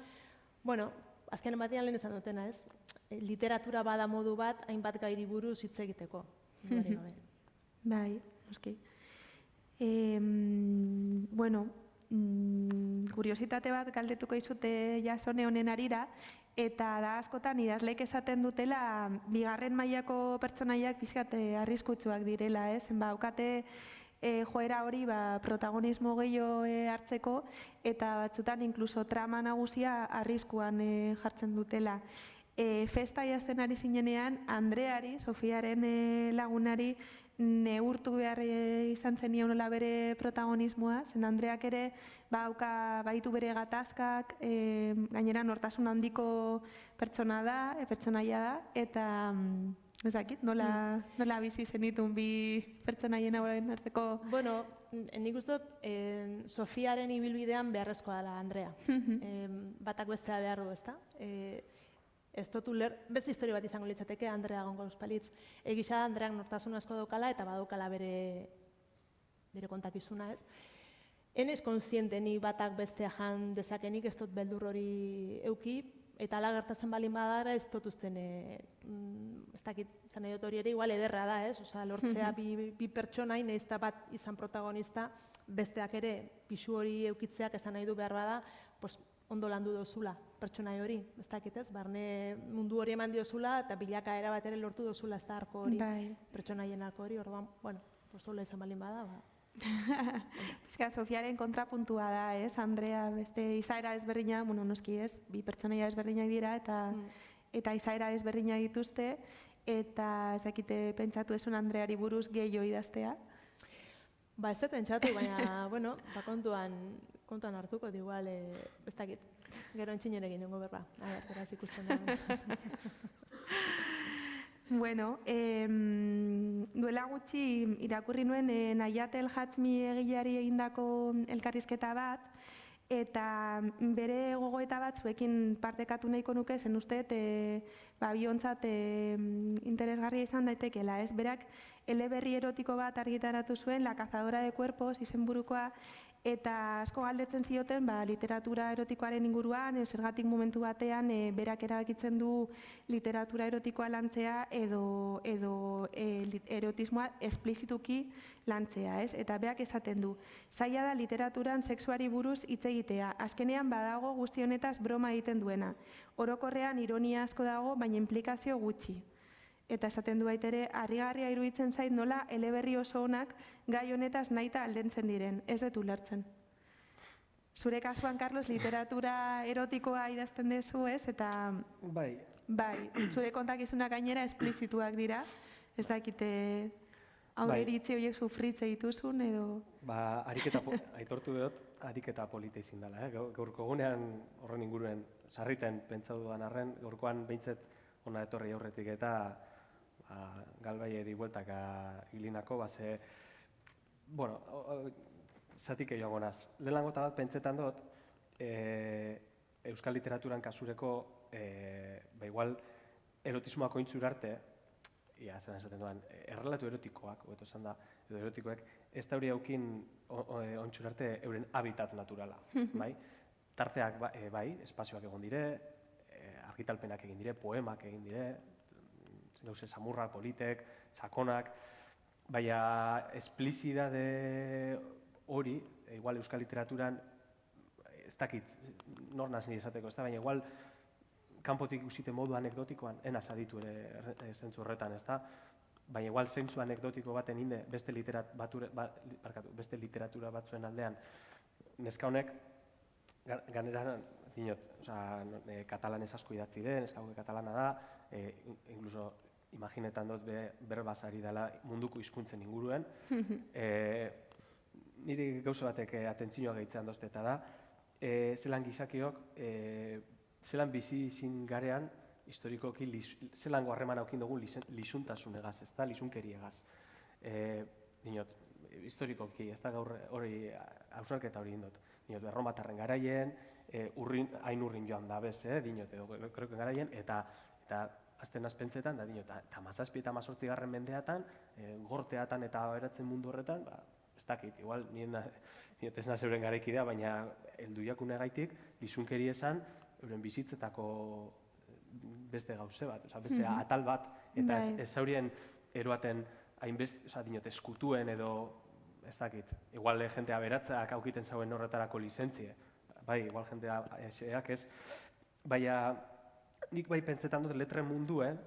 azkenen batean lehen esan dutena ez, literatura bada modu bat, hainbat gairi buruz hitz egiteko. Bai, noski. kuriositate bat galdetuko izute Jasone honen arira, eta da askotan idazleek esaten dutela bigarren mailako pertsonaiak pixkat arriskutsuak direla, ez? Haukate joera hori protagonismo gehiago hartzeko, eta batzutan inkluso trama nagusia arriskuan jartzen dutela. Festa jazten ari zinenean, Andreari, Sofiaren lagunari, neurtu behar izan zenion nola bere protagonismoa, zen Andreak ere baitu bere gatazkak, gainera nortasun handiko pertsonaia da, eta ez dakit, nola bizi zenitun bi pertsonaien hauen arteko? Bueno, nik uste dut Sofiaren ibilbidean beharrezkoa dela Andrea. Batak bestea behar du, ezta? Ez dut beste historia bat izango litzateke Andrea gongo euspalitz. Egisa Andreak nortasun asko daukala eta badaukala bere kontakizuna, ez? Enez kontziente ni batak bestea jan dezakenik, ez dut beldur hori euki, eta ala gertatzen baldin badara ez dut usten, ez dakit, zan nahi dut hori ere igual ederra da, ez? Osa, lortzea bi pertsonain, ez da bat izan protagonista, besteak ere pisu hori eukitzeak esan nahi du behar bada, ondo landu dozula pertsonai hori, ez dakit ez, barne mundu hori eman diozula eta bilakaera bat ere lortu dozula ez da arko hori, pertsonaien arko hori, orduan, bueno, hola izan baldin bada, Bizka, Sofiaren kontrapuntua da, ez, Andrea, beste izaera ezberdina, noski ez, bi pertsonaia ezberdinak dira eta izaera ezberdinak dituzte, eta ez dakite pentsatu esun Andreari buruz gehiago idaztea? Ez da pentsatu, baina, bueno, kontuan hartuko, igual, ez dakit, gero entxinen egin nengo berba. Beraz ikusten dago. Bueno, duela gutxi irakurri nuen Nayatel Hatzmi egileari egindako elkarrizketa bat, eta bere gogoeta bat zuekin partekatu nahiko nuke, zen uste, biontzat interesgarria izan daitekeela, ez? Berak eleberri erotiko bat argitaratu zuen, La cazadora de cuerpos, izenburukoa, eta asko galdetzen zioten literatura erotikoaren inguruan, zergatik momentu batean berak erabakitzen du literatura erotikoa lantzea edo erotismoa esplizituki lantzea, ez? Eta berak esaten du, zaila da literaturan sexuari buruz hitz egitea, azkenean badago guzti honetaz broma egiten duena. Orokorrean ironia asko dago, baina implikazio gutxi. Eta esaten du baitere, harrigarria iruditzen zait nola eleberri oso onak gai honetaz nahita aldentzen diren, ez dut ulertzen. Zure kasuan, Carlos, literatura erotikoa idazten dezu, ez? Eta bai, zure kontakizunak gainera esplizituak dira, ez dakite aurreritzi horiek sufritze dituzun edo... Aitortu dut, ariketa polita izin dela. Gaurko gunean horren inguruen sarriten pentsatu dudan arren, gaurkoan behintzet hona etorri aurretik eta galbaieri bueltaka hilinako, bueno, zatik joango naz. Lehenengo eta bat pentsetan dut, euskal literaturan kasureko, igual, erotismoak ointzur arte, zelan esaten duan, errelatu erotikoak, hobeto esan da, edo erotikoek, ez da hori haukin ointzur arte euren habitat naturala, bai? Tarteak, bai, espazioak egon dire, argitalpenak egin dire, poemak egin dire, gauze samurrak, politek, sakonak, baina esplizidade hori, igual euskal literaturan, ez dakit, nor naz nire esateko, ez da, baina igual kanpotik ikusite modu anekdotikoan, enaz aditu ere zentzu horretan, ez da, baina igual zentzu anekdotiko baten inde beste literatura batzuen aldean, neska honek, ganeran, dinot, katalanez asko idatzi den, neska honek katalana da, incluso imaginetan dut berbazari dela munduko hizkuntzen inguruen. Niri gauza batek atentzioa gehitzean dozte eta da, zelan gizakiok, zelan bizi izin garean, historikoki, zelango harreman aukin dugu lisuntasunegaz, ez da, lisunkeriegaz. Dinot, historikoki, ez da gaur hori, hausnarketa hori indot. Dinot, erromatarren garaien, hain urrin joan da bez, dinot, edo kroken garaien, eta azten azpentzetan, da dinot, eta mazazpi eta mazortzigarren mendeatan, gorteatan eta beratzen mundu horretan, ez dakit, igual, dinot ez nazeuren garaikidea, baina helduiakune gaitik, lizunkeri esan, euren bizitzetako beste gauze bat, beste atal bat, eta ez zaurien eroaten hainbest, dinot, eskutuen edo ez dakit, igual jente aberatzak aukiten zauen horretarako lizentzie, bai, igual jente eseak ez, baina nik bai pentsetan dut letren munduen,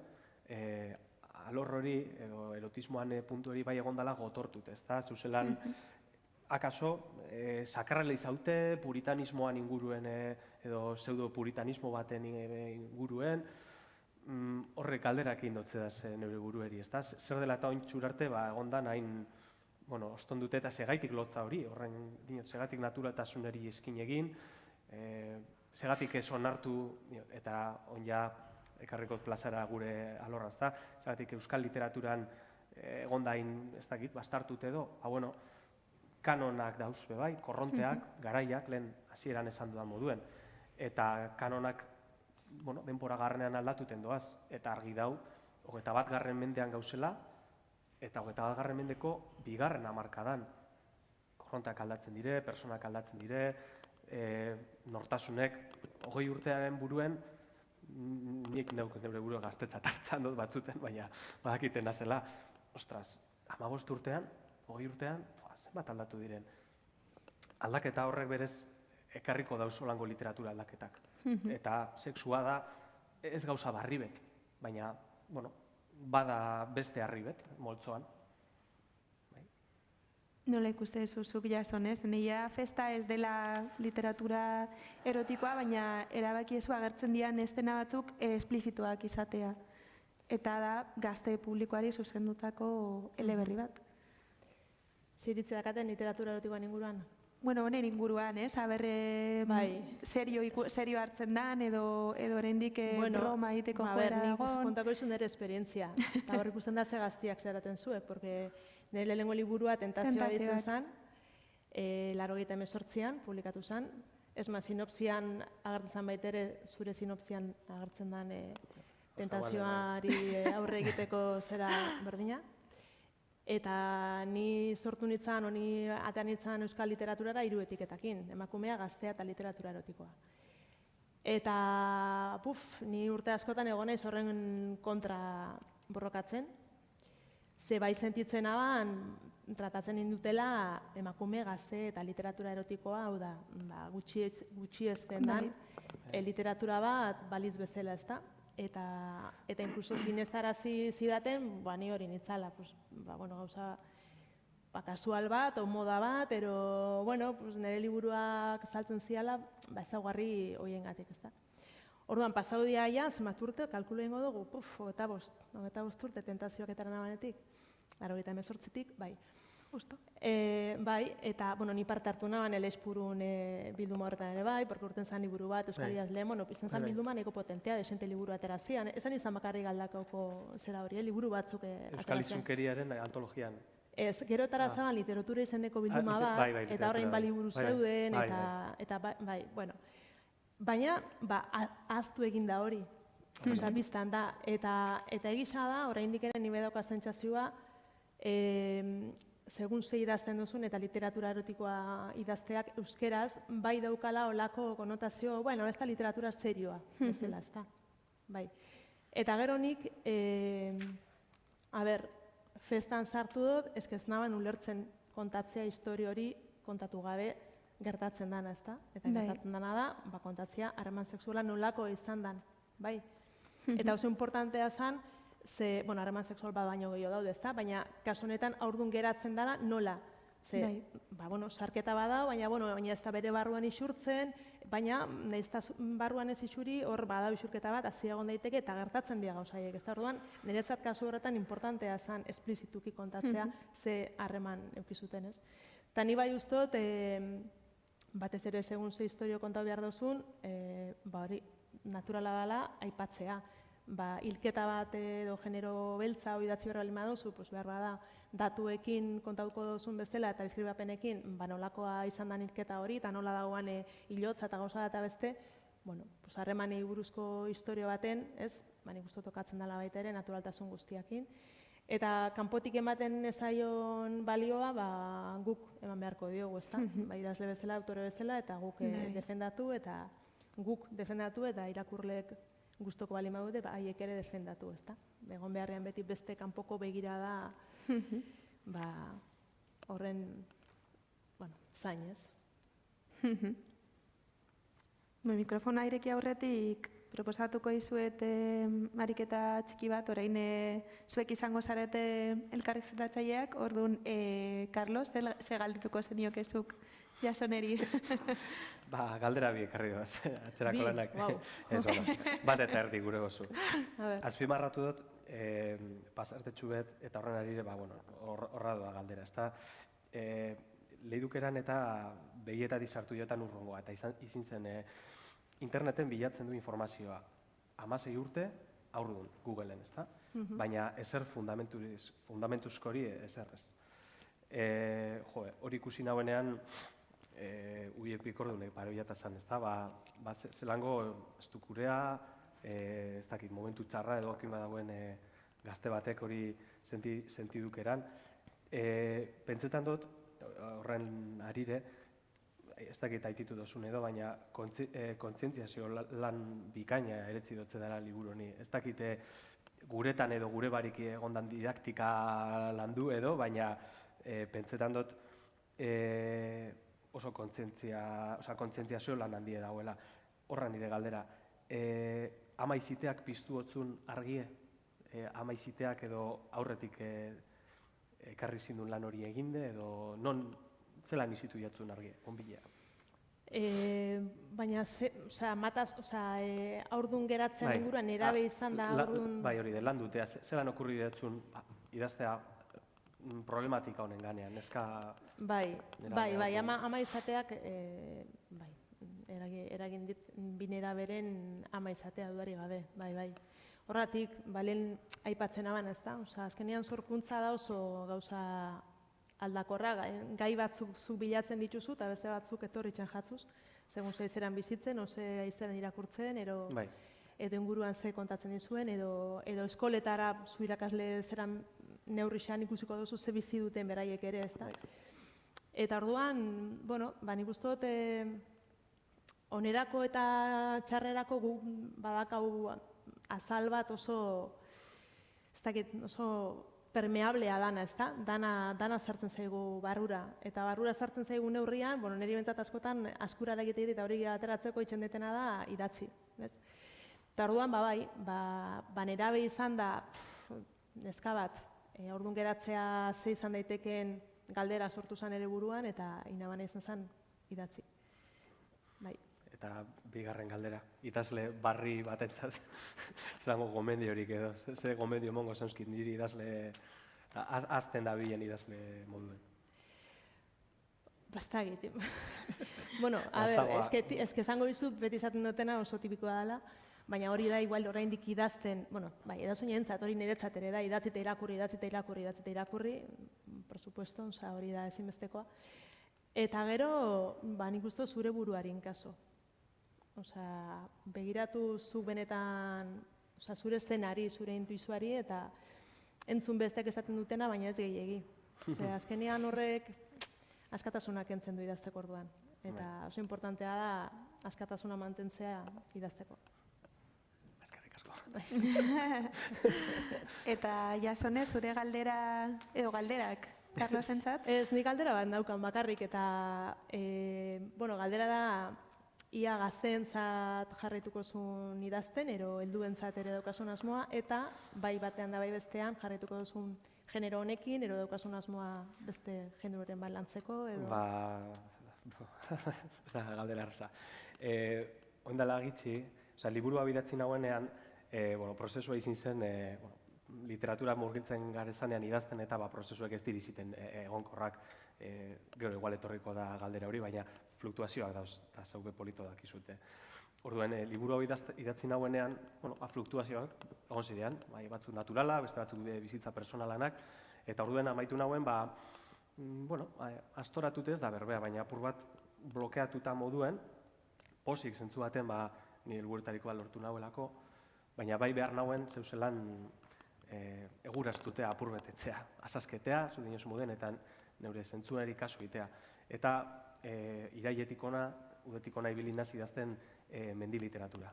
alor hori, edo erotismoan puntu hori bai egondala gotortut, ez da, zuzelan, akaso, sakrala izaute, puritanismoan inguruen, edo pseudo-puritanismo baten inguruen, horrek galderak indotze da neure burueri, ez da? Zer dela eta ointxur arte, egondan hain, oston dute eta segaitik lotza hori, horren, segatik naturaltasunari eskin egin, segatik ez onartu eta onja ekarrikot plazara gure alorra, ez da? Segatik euskal literaturan egondain, ez dakit, bastartut edo, kanonak dauzbe bai, korronteak, garaiak, lehen hasieran esan dudan moduen, eta kanonak denbora garrenean aldatuten doaz, eta argi dau, 21. mendean gauzela, eta 21. mendeko 2. hamarkadan. Korronteak aldatzen dire, personak aldatzen dire, nortasunek, 20 urtearen buruen, nik neure burua gaztetzat hartzen dut batzuten, baina badakiten nazela, ostras, 15 urtean, 20 urtean, zenbat aldatu diren. Aldaketa horrek berez ekarriko dauzolango literatura aldaketak. Eta sexua da ez gauza barribet, baina, bada beste harribet, moltzoan. Nola ikuste zuzuk jasonez? Neia festa ez dela literatura erotikoa, baina erabaki ezu agertzen dian estena batzuk esplizituak izatea. Eta da gazte publikoari zuzendutako eleberri bat. Ziritzi dakaten literatura erotikoan inguruan? Bueno, honen inguruan, ez? Aber, serio hartzen dan, edo oraindik broma egiteko joera dagoen. Nik kontako izun nire esperientzia. Eta hor ikusten da ze gaztiak zeraten zuek, porque nire lehenengo liburua Tentazioa ditzen zen, 1988an publikatu zen. Esma, sinopsian agertzen zen baitere, zure sinopsian agertzen den tentazioari aurre egiteko zera berdina. Eta ni sortu nintzen, honi atean nintzen euskal literaturara 3 etiketakin, emakumea, gaztea eta literatura erotikoa. Eta, ni urte askotan egon naiz horren kontra borrokatzen. Ze bai sentitzen aban, tratatzen indutela emakume, gazte eta literatura erotikoa, hau da, gutxi ez den literatura bat baliz bezala ez da. Eta inkluso zineztarazi zidaten, ni hori nitzala, gauza kasual bat, o moda bat, ero, nire liburuak saltzen ziala, ezaugarri horiengatik, ez da. Orduan, pasau dia ja, zenbat urte, kalkulu egingo dugu, 25 urte tentazioak etaren abanetik, 98tik, bai. Justo. Bai, eta, ni parte hartu naban Elespurun bilduma horretan ere bai, porque urten zan liburu bat, Euskal Idazle, izan zan bilduma nahiko potentea, desente liburu aterazian. Ezan izan bakarrik aldakauko zera hori, liburu batzuk aterazian. Euskal Izunkeriaren antologian. Ez, gero zaban literatura izeneko bilduma bat, eta horrein liburu zeuden, eta bai, bueno. Baina, ahaztu egin da hori, biztan da, eta egisa da, oraindik ere nire dauka zentzazioa, segun ze idazten duzun eta literatura erotikoa idazteak euskeraz, bai daukala olako konotazio, ez da literatura serioa, bezala, ez da. Bai. Eta gero nik, festan sartu dut, ez naban ulertzen kontatzea historio hori kontatu gabe gertatzen dana, ez da? Eta gertatzen dana da, kontatzea harreman sexuala nolako izan dan, bai? Eta oso importantea zen, ze, harreman sexual bat baino gehiago daude, ezta? Baina, kasu honetan, aurdun geratzen dela nola. Ze, sarketa badau, baina ez da bere barruan isurtzen, baina, nahizta barruan ez isuri, hor badau isurketa bat, hasi egon daiteke, eta gertatzen dira gauzaiek. Ez da, orduan, niretzat kasu horretan importantea zen esplizituki kontatzea, ze harreman eukizuten, ez? Eta ni bai ustot, batez ere segun ze historio kontatu behar dozun, hori, naturala dela, aipatzea. Hilketa bat edo genero beltza hori datzi behar bali maduzu, behar bada datuekin kontatuko duzun bezala eta bizkribapenekin nolakoa izan da hilketa hori eta nola dagoan hilotza eta gauza eta beste, harremanei buruzko historio baten, ez, nik uste tokatzen dela baita ere naturaltasun guztiakin. Eta kanpotik ematen ezaion balioa guk eman beharko diogu, ez da? Idazle bezala, autore bezala, eta guk defendatu eta irakurleek gustoko bali madude, haiek ere defendatu, ezta? Egon beharrean beti beste kanpoko begirada horren zain, ez? Mikrofona ireki aurretik proposatuko dizuet ariketa txiki bat, orain zuek izango zarete elkarrizketatzaileak, orduan, Carlos, ze galdetuko zeniokezuk Jasoneri? Galdera bi ekarri doaz, atzerako lanak. Ez, bat eta erdi gure gozu. Azpimarratu dut, pasartetxu bet, eta horren arire, horra doa galdera. Leidukeran eta begietari sartu jotan urrongoa, eta izin zen interneten bilatzen du informazioa. 16 urte, aurrun, Googleen, ezta? Baina ezer fundamentuzkori ezer ez. Hori ikusi nauenean, uiek bikordunek paroiata zan, ezta? Zelango estukurea, ez dakit, momentu txarra edo okin badagoen gazte batek hori sentidukeran. Pentsetan dut, horren arire, ez dakit aititu dozun edo, baina kontzientziazio lan bikaina eretzi dutze dara liburu honi. Ez dakit guretan edo gure barik egondan didaktika landu edo, baina pentsetan dut oso kontzientziazio lan handia dagoela. Horra nire galdera, ama iziteak piztu hotzun argie? Ama iziteak edo aurretik ekarri zindun lan hori eginde, edo non zelan izitu jatzun argi, onbilea? Baina, aurdun geratzen inguruan, nerabe izan da aurdun... Bai, hori de, lan dutea, zelan okurri jatzun idaztea problematika honen ganean, neska... Bai, ama izateak, eragin dit binera beren ama izatea dudari gabe, bai. Horratik, balen aipatzen aban, ez da? Azkenean sorkuntza da oso gauza aldakorra, gai batzuk zuk bilatzen dituzu, eta beste batzuk etorritzen jatzuz, segun ze izeran bizitzen, oze izeran irakurtzen, edo inguruan ze kontatzen dizuen, edo eskoletara zu irakasle zeran neurrixan ikusiko duzu ze bizi duten beraiek ere, ez da? Eta orduan, nik uste dut, onerako eta txarrerako gu badakau azal bat oso, ez dakit, oso permeablea dana, ez da? Dana sartzen zaigu barrura. Eta barrura sartzen zaigu neurrian, niri bentsat askotan askurara egite dit, eta hori ateratzeko itxen detena da idatzi. Eta orduan, nerabe izan da, neska bat, orduan geratzea ze izan daiteken galdera sortu zen ere buruan, eta inabana izan zen idatzi. Eta bigarren galdera, idazle barri batentzat, zelango gomendiorik edo, ze gomendio mongo zauzkit niri idazle, azten da bilen idazle moduen. Bastagit. A ber, eske zango dizut beti izaten dutena oso tipikoa dela, baina hori da igual oraindik idazten, edazoinentzat hori niretzat ere da, idatzi eta irakurri, por supuesto, hori da ezinbestekoa. Eta gero, nik uste zure buruarin kaso. Begiratu zu benetan, zure zenari, zure intuizuari, eta entzun besteak esaten dutena, baina ez gehiegi. Azkenean horrek askatasuna kentzen du idazteko orduan. Eta oso importantea da askatasuna mantentzea idazteko. Eskerrik asko. Eta Jasone, zure galdera, edo galderak, Carlosentzat? Ez, nik galdera bat daukan bakarrik, eta galdera da ia gazteentzat jarraituko zuen idazten, ero helduentzat ere daukasun asmoa, eta bai batean da bai bestean jarraituko duzun genero honekin, ero daukasun asmoa beste generoren bat lantzeko, edo... Ez da galdera arraza. Oindala gitxi, liburua bidatzi nagoenean, prozesua izin zen, literatura murgiltzen garezanean idazten eta prozesuek ez diriziten egonkorrak, gero igual etorriko da galdera hori, baina fluktuazioak dauz, eta zauke polito dakizute. Orduen, liburu hau idatzi nagoenean, fluktuazioak egon zidean, batzuk naturala, beste batzuk bizitza personalanak, eta orduen amaitu nagoen, astoratut ez da berbea, baina apur bat blokeatuta moduen, posik zentzu baten, ni helburuetarikoa lortu nagoelako, baina bai behar nagoen, zeuzelan eguraztutea, apur betetzea, asazketea, zu dinoz moden, eta neure zentzuari kasu itea. Eta iraietik ona, udetik ona ibili nazi idazten mendi literatura.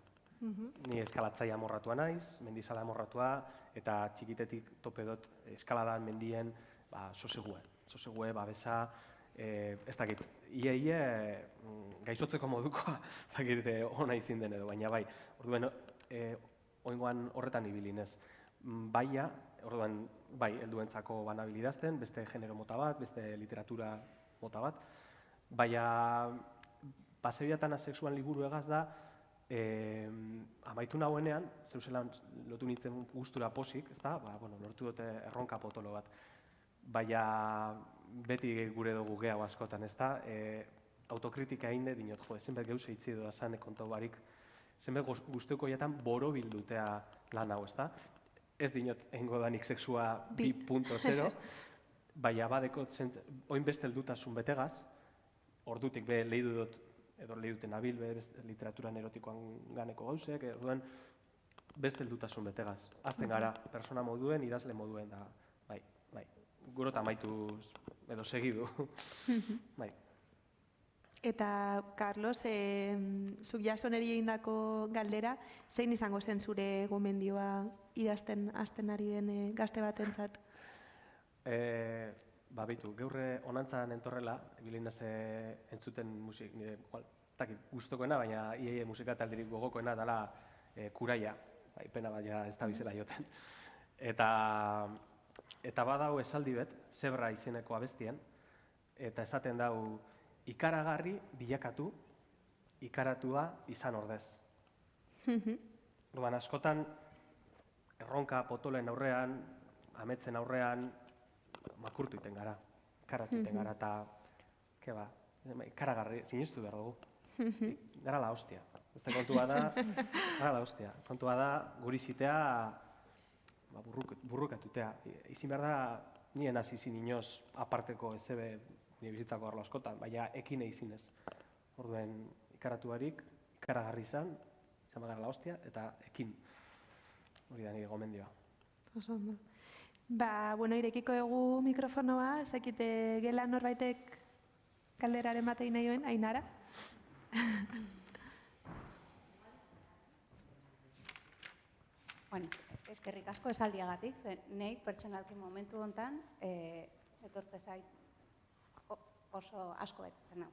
Ni eskalatzaia amorratua naiz, mendizala amorratua, eta txikitetik tope dut eskaladan mendien soseguen. sosegue, babesa, ez dakit, ie gaixotzeko modukoa, ez dakit ona izin den edo, baina bai, orduen, oingoan horretan ibilinez. Baia, orduan, bai, helduentzako banabilidazten, beste genero mota bat, beste literatura mota bat, baina pasebiatan asexual liburu egaz da, amaitu nahuenean, zeuselan lotu nintzen gustura posik, ez da, lortu dute erronka potolo bat, baina beti gure dugu gehiago askotan, ez da, autokritika egin dinot, zenbait geuz eitzi doa zane kontu barik, zenbait guztuko jatan borobildutea lan hau, ez da, ez dinot egingo danik sexua 2.0, baina badeko oin beste heldutasun betegaz, ordutik be lehidu dut, edo lehiduten abil, literaturan erotikoan ganeko gauzek, orduan beste heldutasun betegaz. Azten gara, persona moduen, idazle moduen da, bai, gurota amaitu edo segidu, bai. Eta, Carlos, zuk jasoneri egindako galdera, zein izango zen zure gomendioa idazten hasten ari den gazte batentzat? Bitu, geurre onantzan entorrela, bilinaz entzuten musik, nire, gustokoena, baina iaie musika talderik gogokoena dela Kuraia, pena baina ez da bizela joten. Eta badau esaldi bet, Zebra izeneko abestien, eta esaten dau, ikaragarri bilakatu, ikaratua izan ordez. Orduan, askotan, erronka potolen aurrean, ametzen aurrean, makurtu iten gara, ikaratu iten gara, eta, ikaragarri, sinestu behar dugu. Gara la hostia. Este kontua da, gara la hostia. Kontua da, guri zitea, burrukatutea. Izin behar da, nien hasi zin inoz aparteko ezebe nire bizitzako arlo askotan, baina ekine izinez. Orduen, ikaratuarik, ikaragarri izan gara la hostia, eta ekin. Hori da nire gomendioa. Oso ondo. Irekiko egu mikrofonoa, ez dakite gela norbaitek galderaren batei nahi duen, Ainara? Eskerrik asko esaldiagatik, ze nahi pertsonalki momentu honetan etortze zait oso asko betetzen hau.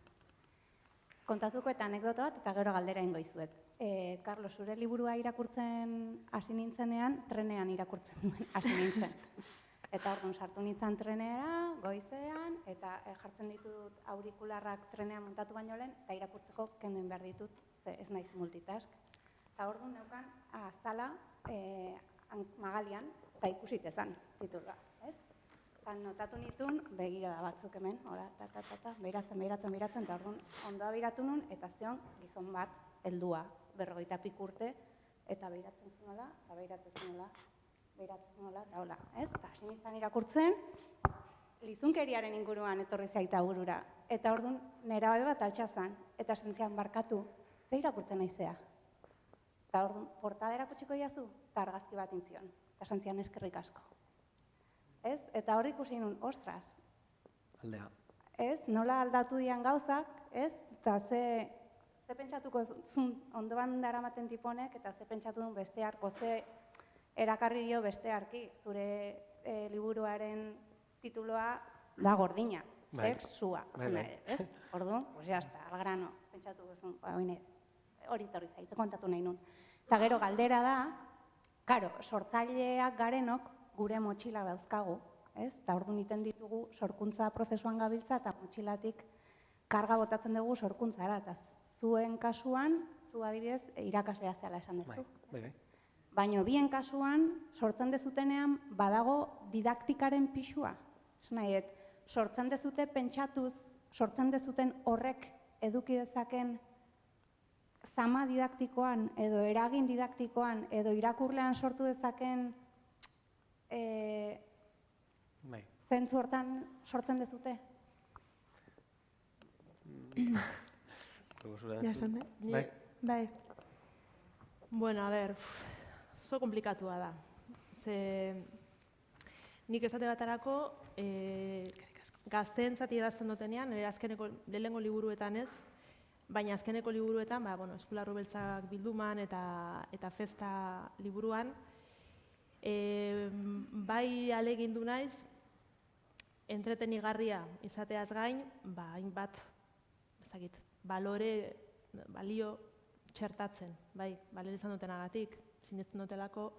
Kontatuko eta anekdota bat eta gero galdera ingo izuet. Carlos, zure liburua irakurtzen hasi nintzenean, trenean irakurtzen duen hasi nintzen. Eta orduan sartu nintzen trenera, goizean, eta jartzen ditut aurikularrak trenean montatu baino lehen, eta irakurtzeko kenuen behar ditut, ez naiz multitask. Eta orduan neukan azala magalian, eta ikusitezan titulua, ez? Eta notatu nituen, begira da batzuk hemen, behiratzen, eta orduan ondoa behiratu nun, eta zeon gizon bat heldua, 50 pik urte, eta behiratzen zuela, eta hola, ez? Eta hasi nintzen irakurtzen, lizunkeriaren inguruan etorri zaita burura. Eta orduan nerabe bat altxazan, eta sentzian barkatu, ze irakurtzen naizea? Eta orduan, portada erakutsiko diazu, eta argazki bat intzion, eta sentzian eskerrik asko. Ez? Eta hor ikusi nun, ostras. Aldea. Ez? Nola aldatu dian gauzak, ez? Eta ze pentsatuko zun ondoan daramaten tiponek, eta ze pentsatu duen beste arko, ze erakarri dio beste arki. Zure liburuaren tituloa da gordina, sexua. Ez? Orduan, pues jazta, al grano, pentsatuko zun, hori torri zaite, kontatu nahi nun. Eta gero galdera da, karo, sortzaileak garenok gure motxila dauzkagu, ez? Eta orduan iten ditugu sorkuntza prozesuan gabiltza eta motxilatik karga botatzen dugu sorkuntzara. Eta zuen kasuan, zu adibidez, irakaslea zela esan duzu. Baina bien kasuan, sortzen dezutenean badago didaktikaren pixua. Ez nahi, sortzen dezute pentsatuz, sortzen dezuten horrek eduki dezaken zama didaktikoan, edo eragin didaktikoan, edo irakurlean sortu dezaken zentzu hortan sortzen dezute? Jason, bai. Bueno, a ber, oso komplikatua da. Nik esate batarako, gazteentzat idazten dutenean, azkeneko lehenengo liburuetan ez, baina azkeneko liburuetan, Eskularru Beltzak bilduman eta festa liburuan, bai alegindu naiz, entretenigarria izateaz gain, hainbat, ez dakit, balio txertatzen, bai, balio izan dutenagatik, sinesten dutelako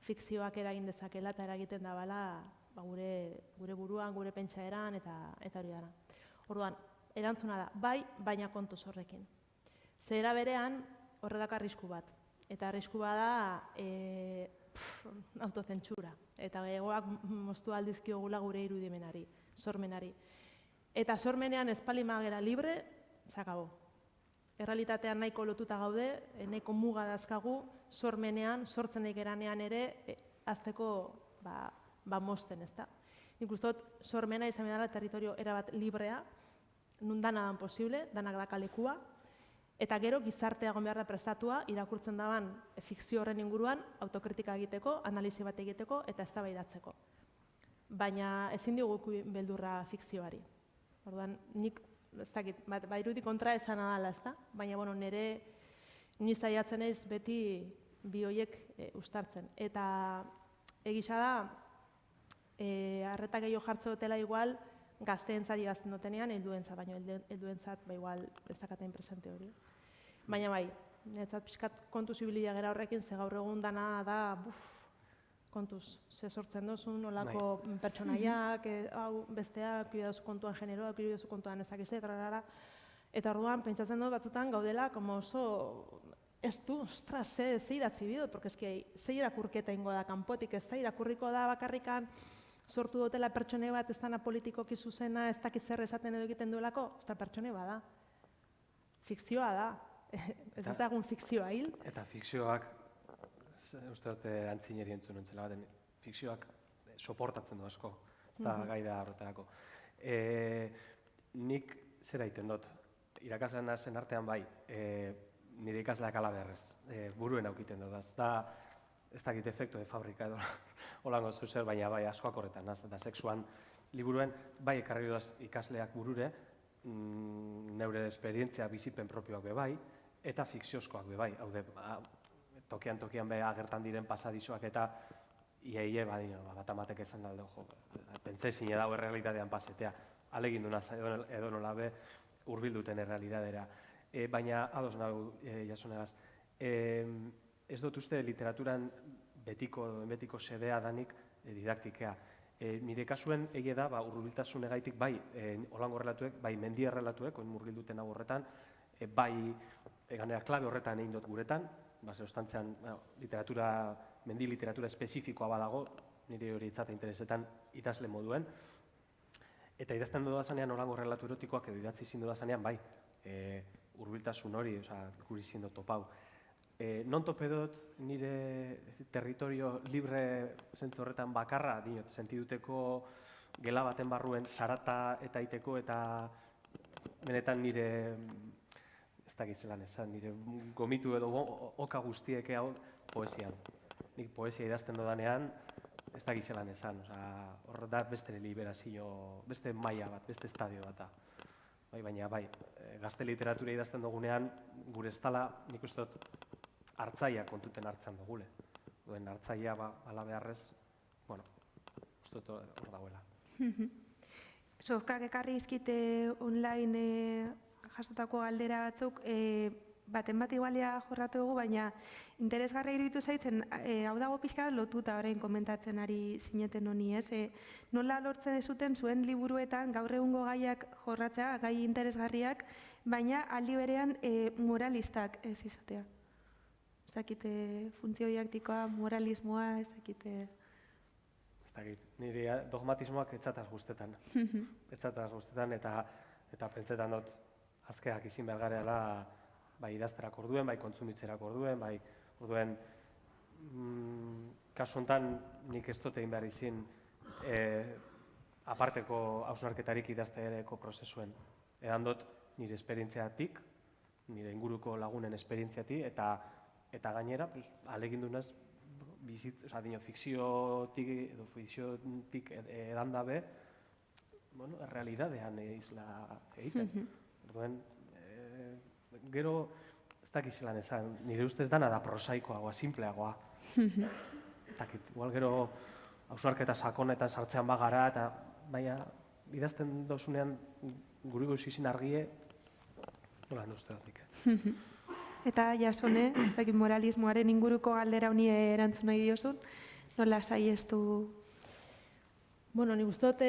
fikzioak eragin dezakela eta eragiten dabala gure buruan, gure pentsaeran eta hori dara. Orduan, erantzuna da, bai, baina kontuz horrekin. Zera berean, horredak arrisku bat. Eta arrisku bada autozentsura. Eta egoak moztu aldizkiogula gure irudimenari, sormenari. Eta sormenean espalimagera libre, sakabo. Errealitatean nahiko lotuta gaude, nahiko muga dazkagu, sormenean, sortzen egeranean ere, azteko mozten, ez da. Nik uste dut, sormena izan dela territorio erabat librea, nun dana dan posible, danak dakalekua, eta gero gizartea egon behar da prestatua, irakurtzen daban fikzio horren inguruan, autokritika egiteko, analizi bat egiteko, eta eztabaidatzeko. Baina ezin diogu beldurra fikzioari. Orduan, nik, ez dakit, irudi kontra esan adala, ez da? Baina, bueno, ni saiatzen ez beti bi horiek uztartzen. Eta egisa da, arreta gehiago jartze dutela igual, gazteentzat igazten dutenean, helduentzat, baina helduentzat igual ez dakaten presente hori. Baina bai, netzat pixkat kontuz ibilia gara horrekin, ze gaur egun dana da, kontuz, ze sortzen dozun, nolako pertsonaiak, hau besteak, kibidazu kontuan generoak, kibidazu kontuan ezakize, eta orduan, pentsatzen dut batzutan gaudela, como oso, ez du, ostras, ze idatzi bidot, porque ze irakurketa ingo da kanpotik, ez da irakurriko da bakarrikan, sortu dutela pertsone bat, ez dana politikoki zuzena, ez dakiz zer esaten edo egiten duelako, ez da pertsone bada. Fikzioa da. Ez ezagun fikzioa hil. Eta fikzioak, uste dut antzineri entzun entzela baten, fikzioak soportatzen du asko, eta gai da horretarako. Nik zera egiten dut, irakaslean zen artean bai, nire ikasleak ala beharrez, buruen aukiten dut, ez dakit efektu de fabrika edo holango zuzer, baina bai askoak horretan, eta sexuan liburuen bai ekarri duz ikasleak burure, neure esperientzia bizipen propioak be bai, eta fikziozkoak be bai, haude, tokian be agertan diren pasadizoak eta iaie bat amatek esan daldo, pentsezine dago errealitatean pasetea, alegin duna edo nola be urbilduten errealitatea. Baina, ados nago, jasonegaz, ez dut uste literaturan betiko sedea danik didaktikea. Nire kasuen egia da, hurbiltasun egaitik bai holango errelatuek, bai mendi errelatuek, oin murgilduten hau horretan, bai ganera klabe horretan egin dut guretan, zehostantzean mendi literatura espezifikoa badago, nire hori itzata interesetan idazle moduen, eta idazten dudazanean holango errelatu erotikoak edo idatzi izin dudazanean bai, hurbiltasun hori, guri zindo topau. Non tope dut nire territorio libre zentzu horretan bakarra, dinot, sentiduteko gela baten barruen sarata eta iteko eta benetan nire, ez dakit zelan esan, nire gomitu edo oka guztiek poesian. Nik poesia idazten dodanean, ez dakit zelan esan, hor da beste liberazio, beste maila bat, beste estadio bat da. Baina bai, gazte literatura idazten dugunean, gure ez dala, nik uste dut, hartzaia kontuten hartzen dugule. Duen hartzaia ala beharrez, uste dut hor dagoela. Sofkak ekarri izkite online jasotako galdera batzuk, baten bat igualia jorratu dugu, baina interesgarra iruditu zaitzen, hau dago pixka lotuta orain komentatzen ari zineten honi, ez? Nola lortzen zuten zuen liburuetan gaur egungo gaiak jorratzea, gai interesgarriak, baina aldi berean moralistak ez izatea. Ez dakite funtzio didaktikoa, moralismoa, ez dakite... Ez dakit, nire dogmatismoak etzataz guztetan. Etzataz guztetan eta pentsetan dut azkeak izin behar gareala bai idazterak orduen, bai kontsumitzerak orduen, bai orduen kasu honetan nik ez dut egin behar izin aparteko hausnarketarik idaztereko prozesuen. Edan dut nire esperientziatik, nire inguruko lagunen esperientziatik eta gainera alegin dunez fikziotik edo fikziotik edan dabe errealidadean isla egiten. Orduen, gero, ez dakizelan esan, nire ustez dana da prosaikoagoa, simpleagoa. Igual gero hausnarketa sakonetan sartzean bagara eta baina idazten dozunean guri guzizin argie, nola uste dut nik. Eta Jasone, ezakit moralismoaren inguruko galdera honi erantzun nahi diozun, nola saiestu? Bueno, nik uste dut,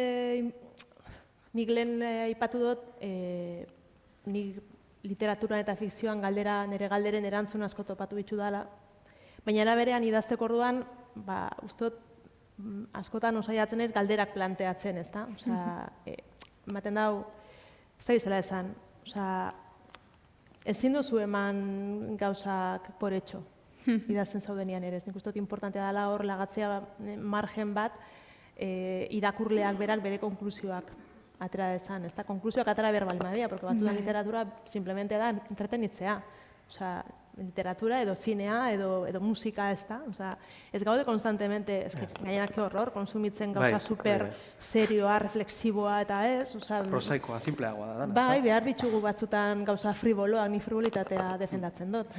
nik lehen aipatu dut, nik literaturan eta fikzioan nire galderen erantzun asko topatu ditu dela, baina era berean idazteko orduan, uste dut, askotan osaiatzen ez galderak planteatzen, ezta? Osea, ematen dau, ez da bizela esan, osea, ezin duzu eman gauzak por hecho, idazten zaudenian ere. Nik uste dut importantea dela hor lagatzea margen bat, irakurleak berak bere konklusioak atera dezan, ezta? Konklusioak atera behar bali madia, porque batzutan literatura simplemente da entretenitzea. Osea, literatura edo zinea edo musika, ez da? Osea, ez gaude konstantemente, gainera que horror, konsumitzen gauza super serioa, reflexiboa eta ez, osea... Prosaikoa, simpleagoa da. Bai, behar ditugu batzutan gauza friboloa, ni frivolitatea defendatzen dut.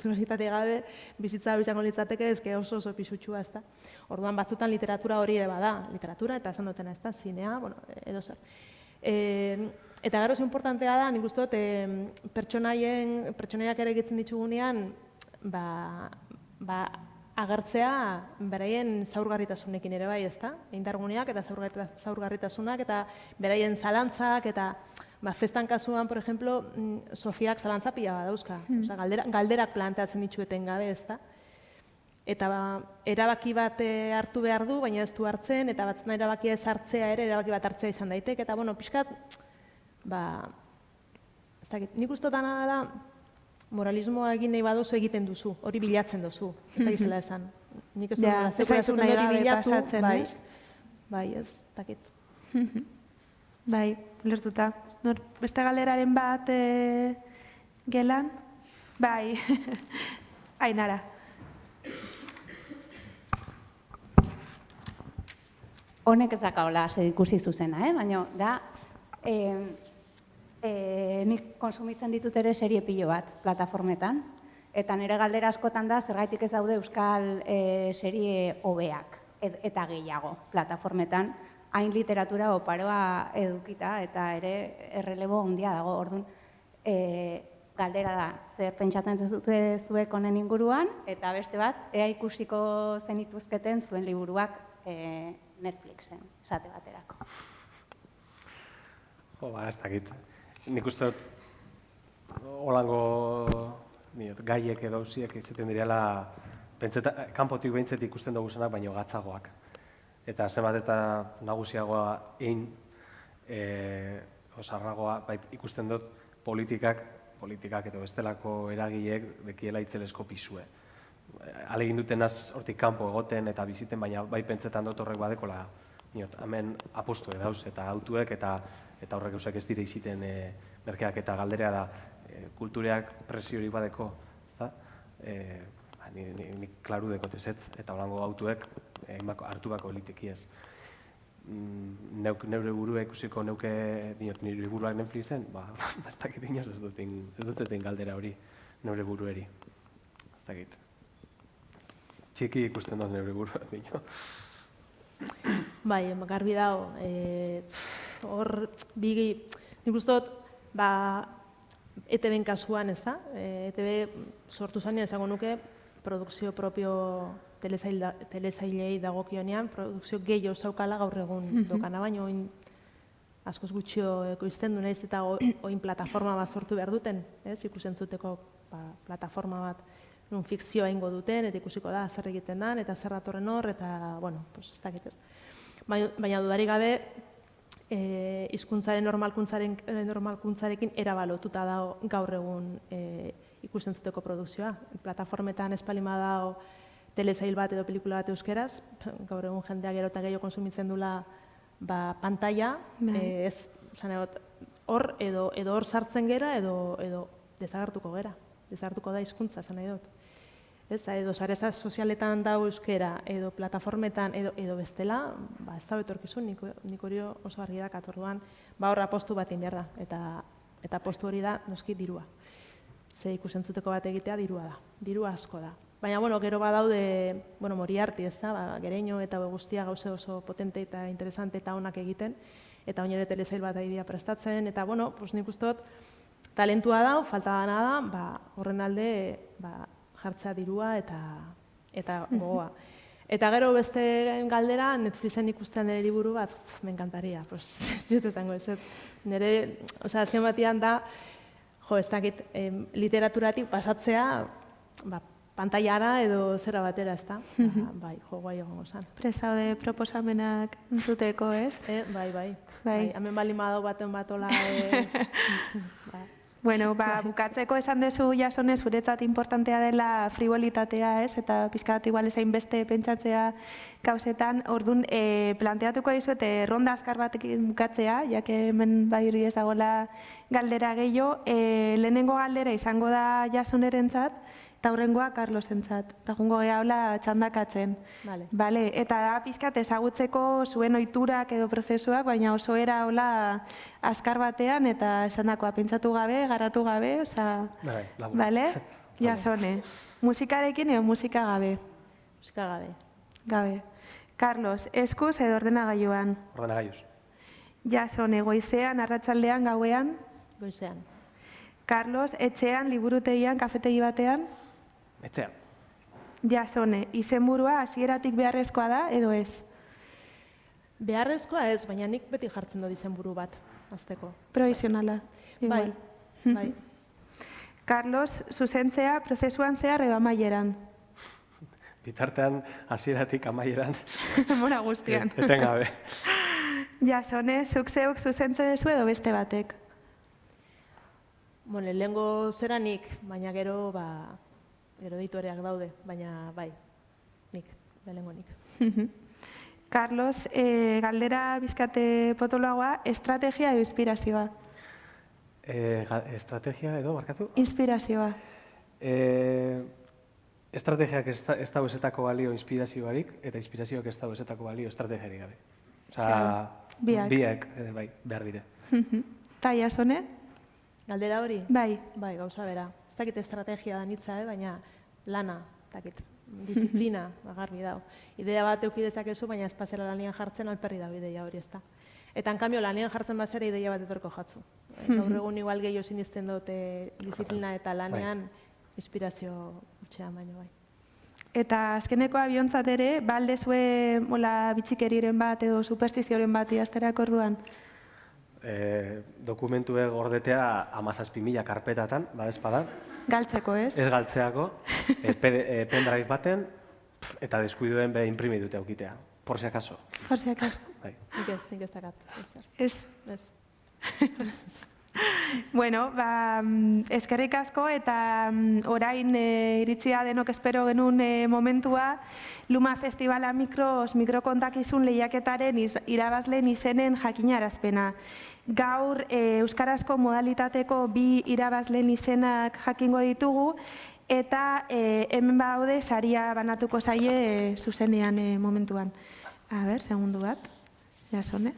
Frivolitatea gabe, bizitza izango litzateke eske oso pisutsua, ez da? Orduan batzutan literatura hori ere bada, literatura eta esan dutena, ez da, zinea, bueno, edo zer. Eta gero oso importantea da, nik uste dut, pertsonaiak ere egitzen ditugunean, agertzea beraien zaurgarritasunekin ere bai, ezta? Indarguneak eta zaurgarritasunak eta beraien zalantzak eta festan kasuan, por ejemplo, Sofiak zalantza pila badauzka. Galderak planteatzen ditueten gabe, ezta? Eta erabaki bat hartu behar du, baina ez du hartzen, eta batzuna erabakia ez hartzea ere, erabaki bat hartzea izan daiteke, eta, bueno, pixkat, ez dakit, nik uste dana da, moralismoa egin nahi baduzu egiten duzu, hori bilatzen duzu, ez da gizela esan. Nik ez dut zekurazuten hori bilatu, bai, ez, dakit. Bai, lertuta. Beste galeraren bat gelan? Bai, Ainara. Honek ez dakaola ikusi zuzena, baina da, nik konsumitzen ditut ere serie pilo bat plataformetan, eta nire galdera askotan da, zergaitik ez daude euskal serie hobeak eta gehiago plataformetan, hain literatura oparoa edukita eta ere errelebo handia dago. Orduan, galdera da, zer pentsatzen dute zuek honen inguruan, eta beste bat, ea ikusiko zenituzketen zuen liburuak Netflixen, esate baterako. Jo, ez dakit. Nik uste dut, holango gaiek edo hausiek izaten direla, kanpotik behintzet ikusten dugu zenak, baino gatzagoak. Eta zenbat eta nagusiagoa egin, osarragoa, ikusten dut politikak edo bestelako eragileek dekiela itzelesko pisue. Alegin dutenaz hortik kanpo egoten eta biziten, baina bai pentsetan dut horrek badekola, hemen apostu edauz eta autuek eta horrek eusek ez dire iziten merkeak eta galderea da kultureak presiori badeko, ezta? Nik klaru dekot ezetz eta holango autuek hartu bako eliteki ez. Neure burua ikusiko neuke nire buruak Netflixen, ez dakit inoz ez duten galdera hori neure burueri. Ez dakit. Txiki ikusten dut neure burua, dino. Bai, garbi dago. Hor, nik uste dut, ETB-en kasuan, ez da? ETB sortu zanean esango nuke, produkzio propio telesailei dagokionean, produkzio gehiago zaukala gaur egun dokana, baina oin askoz gutxio ekoizten du naiz eta oin plataforma bat sortu behar duten, ikusentzuteko plataforma bat non fikzioa ingo duten, eta ikusiko da zer egiten den, eta zer datorren hor, eta, bueno, ez dakit ez. Baina dudarik gabe, hizkuntzaren normalkuntzarekin erabalotuta dago gaur egun ikusentzuteko produkzioa. Plataformetan espalima dago telesail bat edo pelikula bat euskeraz, gaur egun jendeak gero eta gehiago konsumitzen dula pantalla, hor edo hor sartzen gera edo desagertuko gera. Desagertuko da hizkuntza, esan nahi dut. Edo sare sozialetan dago euskera, edo plataformetan, edo bestela, ez da betorkizun, nik hori oso argi dakat orduan, hor apostu bat egin behar da, eta apostu hori da noski dirua. Ze ikusentzuteko bat egitea dirua da, dirua asko da. Baina, gero badaude, Moriarty, ez da, Gereño eta guztia gauze oso potente eta interesante eta onak egiten, eta oinere telesail bat ari dira prestatzen, eta, nik uste dut, talentua da, falta dana da, horren alde jartzea dirua eta gogoa. Eta gero beste galdera, Netflixen ikustean nire liburu bat, me encantaria, ez dut esango ez. Nire, azken batian da, ez dakit, literaturatik pasatzea, pantailara edo zera batera, ez da? Bai, guai egongo zen. Presaude proposamenak entzuteko, ez? Bai. Hemen bali madau baten batola. Bueno, bukatzeko esan dezu, Jasone, zuretzat importantea dela frivolitatea, ez? Eta pizkat igual ezain beste pentsatzea gauzetan. Orduan, planteatuko dizuete ronda azkar batekin bukatzea, jake hemen badiri ezagola galdera gehiago. Lehenengo galdera izango da Jasonerentzat, eta hurrengoa Carlosentzat. Eta jungo gehala txandakatzen. Bale, eta da pizkat ezagutzeko zuen ohiturak edo prozesuak, baina oso era hola azkar batean eta esandakoa pentsatu gabe, garatu gabe, oza... Bale? Jasone. Musikarekin edo musika gabe? Musika gabe. Gabe. Carlos, eskuz edo ordenagailuan? Ordenagailuz. Jasone, goizean, arratsaldean, gauean? Goizean. Carlos, etxean, liburutegian, kafetegi batean? Etxean. Jasone, izenburua hasieratik beharrezkoa da edo ez? Beharrezkoa ez, baina nik beti jartzen dut izenburu bat, azteko. Provisionala. Bai. Carlos, zuzentzea prozesuan zehar edo amaieran? Bitartean, hasieratik amaieran. Mora guztian. Etengabe. Jasone, zuk zeuk zuzentze dezu edo beste batek? Lehengo zeranik, baina gero editoreak daude, baina bai, lehengo nik. Carlos, galdera bizkate potoloagoa, estrategia edo inspirazioa? Estrategia edo, barkatu? Inspirazioa. Estrategiak ez dago ezetako balio inspirazioarik, eta inspirazioak ez dago ezetako balio estrategiarik gabe. Biak, behar dire. Ta, Jasone? Galdera hori? Bai. Bai, gauza bera. Ez dakit estrategia da nitza, baina lana, disiplina, garbi dau. Idea bat euki dezakezu, baina ez pasela lanian jartzen alperri da ideia hori, ez da. Eta, en cambio, lanian jartzen bazera ideia bat etorko jatzu. Gaur egun igual gehiago sinisten dute disiplina eta lanean inspirazio utxean baino bai. Eta azkeneko abiontzat ere, baldezue bitxikeriren bat edo superstizioren bat idazterako orduan? Dokumentue gordetea 17.000 karpetatan, badezpada. Galtzeko, ez? Ez galtzeako, pendrive baten, eta deskuiduen be imprimidute aukitea. Por si acaso. Por si acaso. Nik ez dakat. Ez? Bueno, eskerrik asko eta orain iritzia denok espero genuen momentua Luma Festivala mikrokontakizun lehiaketaren irabazleen izenen jakinarazpena. Gaur euskarazko modalitateko 2 irabazleen izenak jakingo ditugu eta hemen badaude saria banatuko zaie zuzenean momentuan. A ber, segundu bat. Jasone.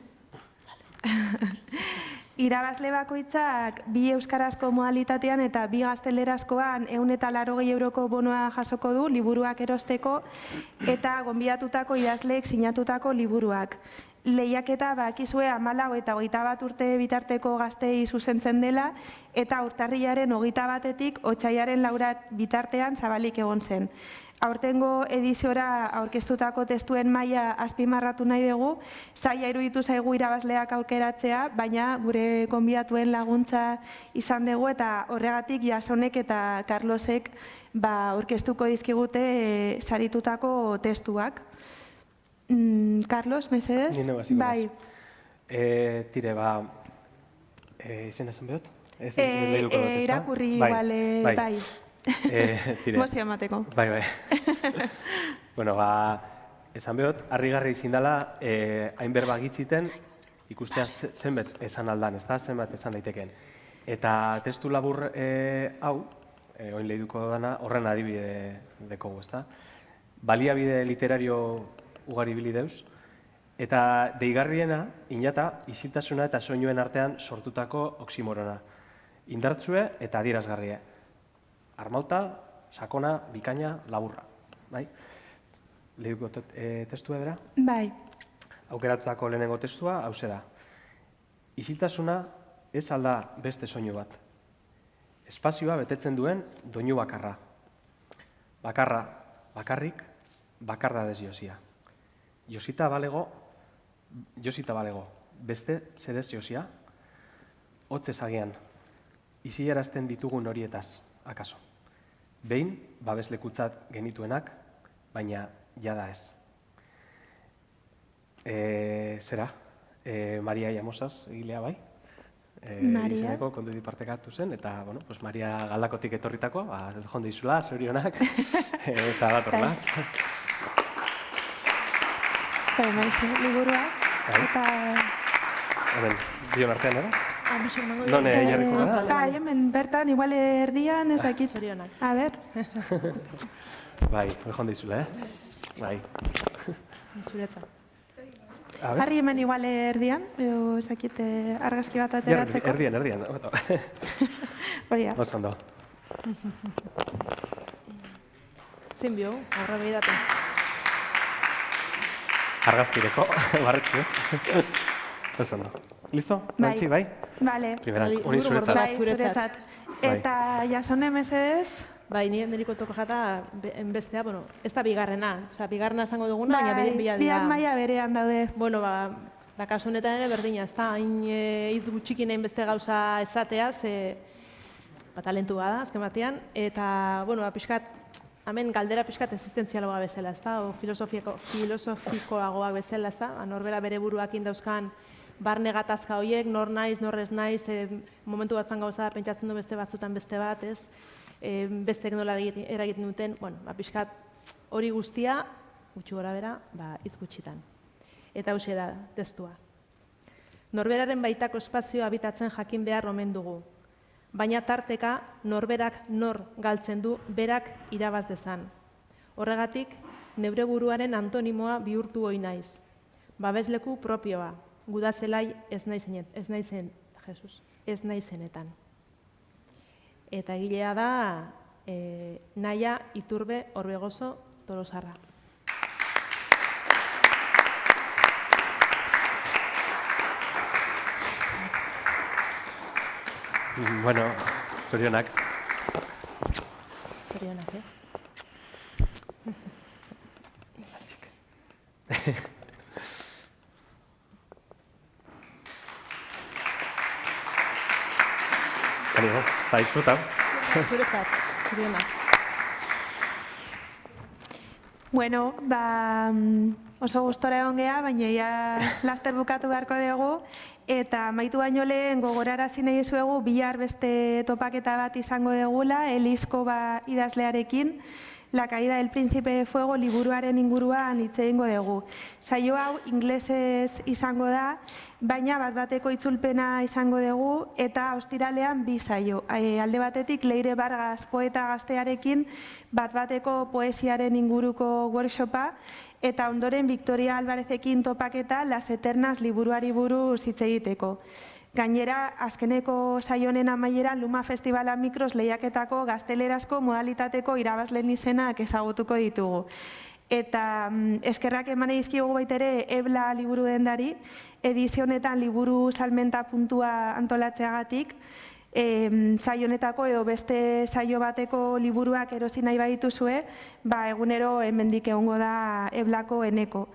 Irabazle bakoitzak 2 euskarazko modalitatean eta 2 gaztelerazkoan 180 euroko bonoa jasoko du liburuak erosteko eta gonbidatutako idazleek sinatutako liburuak. Lehiaketa bakizue 14 eta 21 urte bitarteko gaztei zuzentzen dela eta urtarrilaren 21etik otsailaren 4 bitartean zabalik egon zen. Aurtengo ediziora aurkeztutako testuen maila azpimarratu nahi dugu, zaila iruditu zaigu irabazleak aukeratzea, baina gure gonbidatuen laguntza izan dugu eta horregatik Jasonek eta Carlosek aurkeztuko dizkigute saritutako testuak. Carlos, mesedez? Nino basiko bai. Tire, izena esan behot? Irakurri igual, bai. Mozio emateko. Bai. Bueno, esan behot, harrigarri izindala, hainber bagitziten, ikustea zenbet esan aldan, ez da, zenbat esan daiteken. Eta testu labur hau, oin lehiduko dana, horren adibide dekogu, ez da. Baliabide literario ugari bili deuz, eta deigarriena, inata, isiltasuna eta soinuen artean sortutako oksimorona. Indartzue eta adierazgarria. Armauta, sakona, bikaina, laburra. Bai? Lehiko testua bera? Bai. Aukeratutako lehenengo testua, hauze da. Isiltasuna ez alda beste soinu bat. Espazioa betetzen duen doinu bakarra. Bakarra, bakarrik, bakarra desjosia. Josita balego, beste zerez josia, hotzez agian, isilarazten ditugun horietaz, akaso. Behin, babeslekutzat genituenak, baina jada ez. Zera, Maria Llamosaz egilea bai? Maria. Izeneko kontu dipartekatu zen, eta, bueno, pues Maria Galdakotik etorritako, jonde izula, zorionak, eta datorla. Liburua, eta... Hemen, bion artean, era? Abixo emango Non jarriko gara? Bai, hemen bertan, igual erdian, ez dakit. Zorionak. A ber, Bai, jonde izula, Bai. Zuretzat. A ber, harri hemen igual erdian, edo ez dakit argazki bat ateratzeko. erdian. Hori da. Oso ondo. Zein bio, aurra behiratu. Argazkireko, barretzu. Oso ondo. Listo? Bai. Nantzi, bai? Vale. Primera, Liburu honi mordo zuretzat. bat. zuretzat. Eta jasone mesedez, Bai, nire neriko toko jata bestea, bueno, ez da bigarrena. Osea, bigarrena esango duguna, baina bila dira. biak maila berean daude. Bueno, kasu honetan ere berdina, ez da, hain hitz gutxikin hain beste gauza esatea, ze talentu bada, azken batean, eta, bueno, pixkat, hemen galdera pixkat existentzialoa bezala, ez da, o filosofikoagoak bezala, ez da, norbera bere buruakin dauzkan barne gatazka horiek, nor naiz, nor ez naiz, momentu batzan gauza pentsatzen du beste batzutan beste bat, ez, bestek nola eragiten duten, bueno, pixkat hori guztia, gutxi gora bera, hitz gutxitan. Eta hauxe da, testua. Norberaren baitako espazioa habitatzen jakin behar omen dugu. Baina tarteka norberak nor galtzen du berak irabaz dezan. Horregatik, neure buruaren antonimoa bihurtu ohi naiz. Babesleku propioa, gudazelai ez naizenetan. Eta egilea da Naia Iturbe Orbegozo Tolosarra. Bueno, zorionak. Zorionak, Ánimo, está disfrutado. Zuretzat, zorionak. Bueno, oso gustora egon geha, baina ja laster bukatu beharko dugu, eta amaitu baino lehen gogorarazi nahi dizuegu bihar beste topaketa bat izango dugula, Elizko idazlearekin, La caída del príncipe de fuego liburuaren inguruan hitz egingo dugu. Saio hau ingelesez izango da, baina bat-bateko itzulpena izango dugu, eta ostiralean bi saio. Alde batetik Leire Vargas poeta gaztearekin bat-bateko poesiaren inguruko workshopa, eta ondoren Victoria Alvarezekin topaketa Las Eternas liburuari buruz hitz egiteko. Gainera, azkeneko saionen amaiera Luma Festivala Mikros lehiaketako gaztelerazko modalitateko irabazleen izenak ezagutuko ditugu. Eta eskerrak eman dizkigu baitere Ebla liburu dendari, edizionetan liburu salmenta puntua antolatzeagatik, saionetako edo beste saio bateko liburuak erosi nahi badituzue, egunero hemendik egongo da Eblako eneko.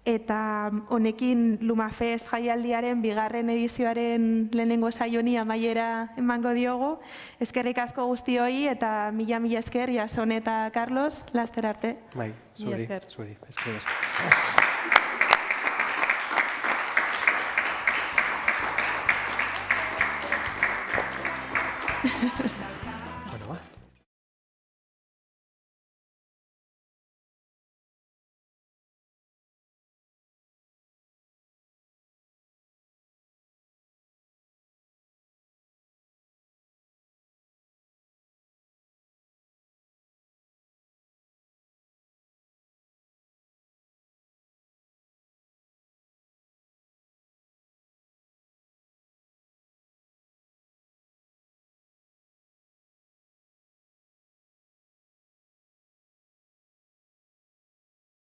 Eta honekin Lumafest jaialdiaren bigarren edizioaren lehenengo saioni amaiera emango diogu. Eskerrik asko guztioi eta mila esker, Jason eta Carlos, laster arte. Bai, zuri. Eskerrik asko.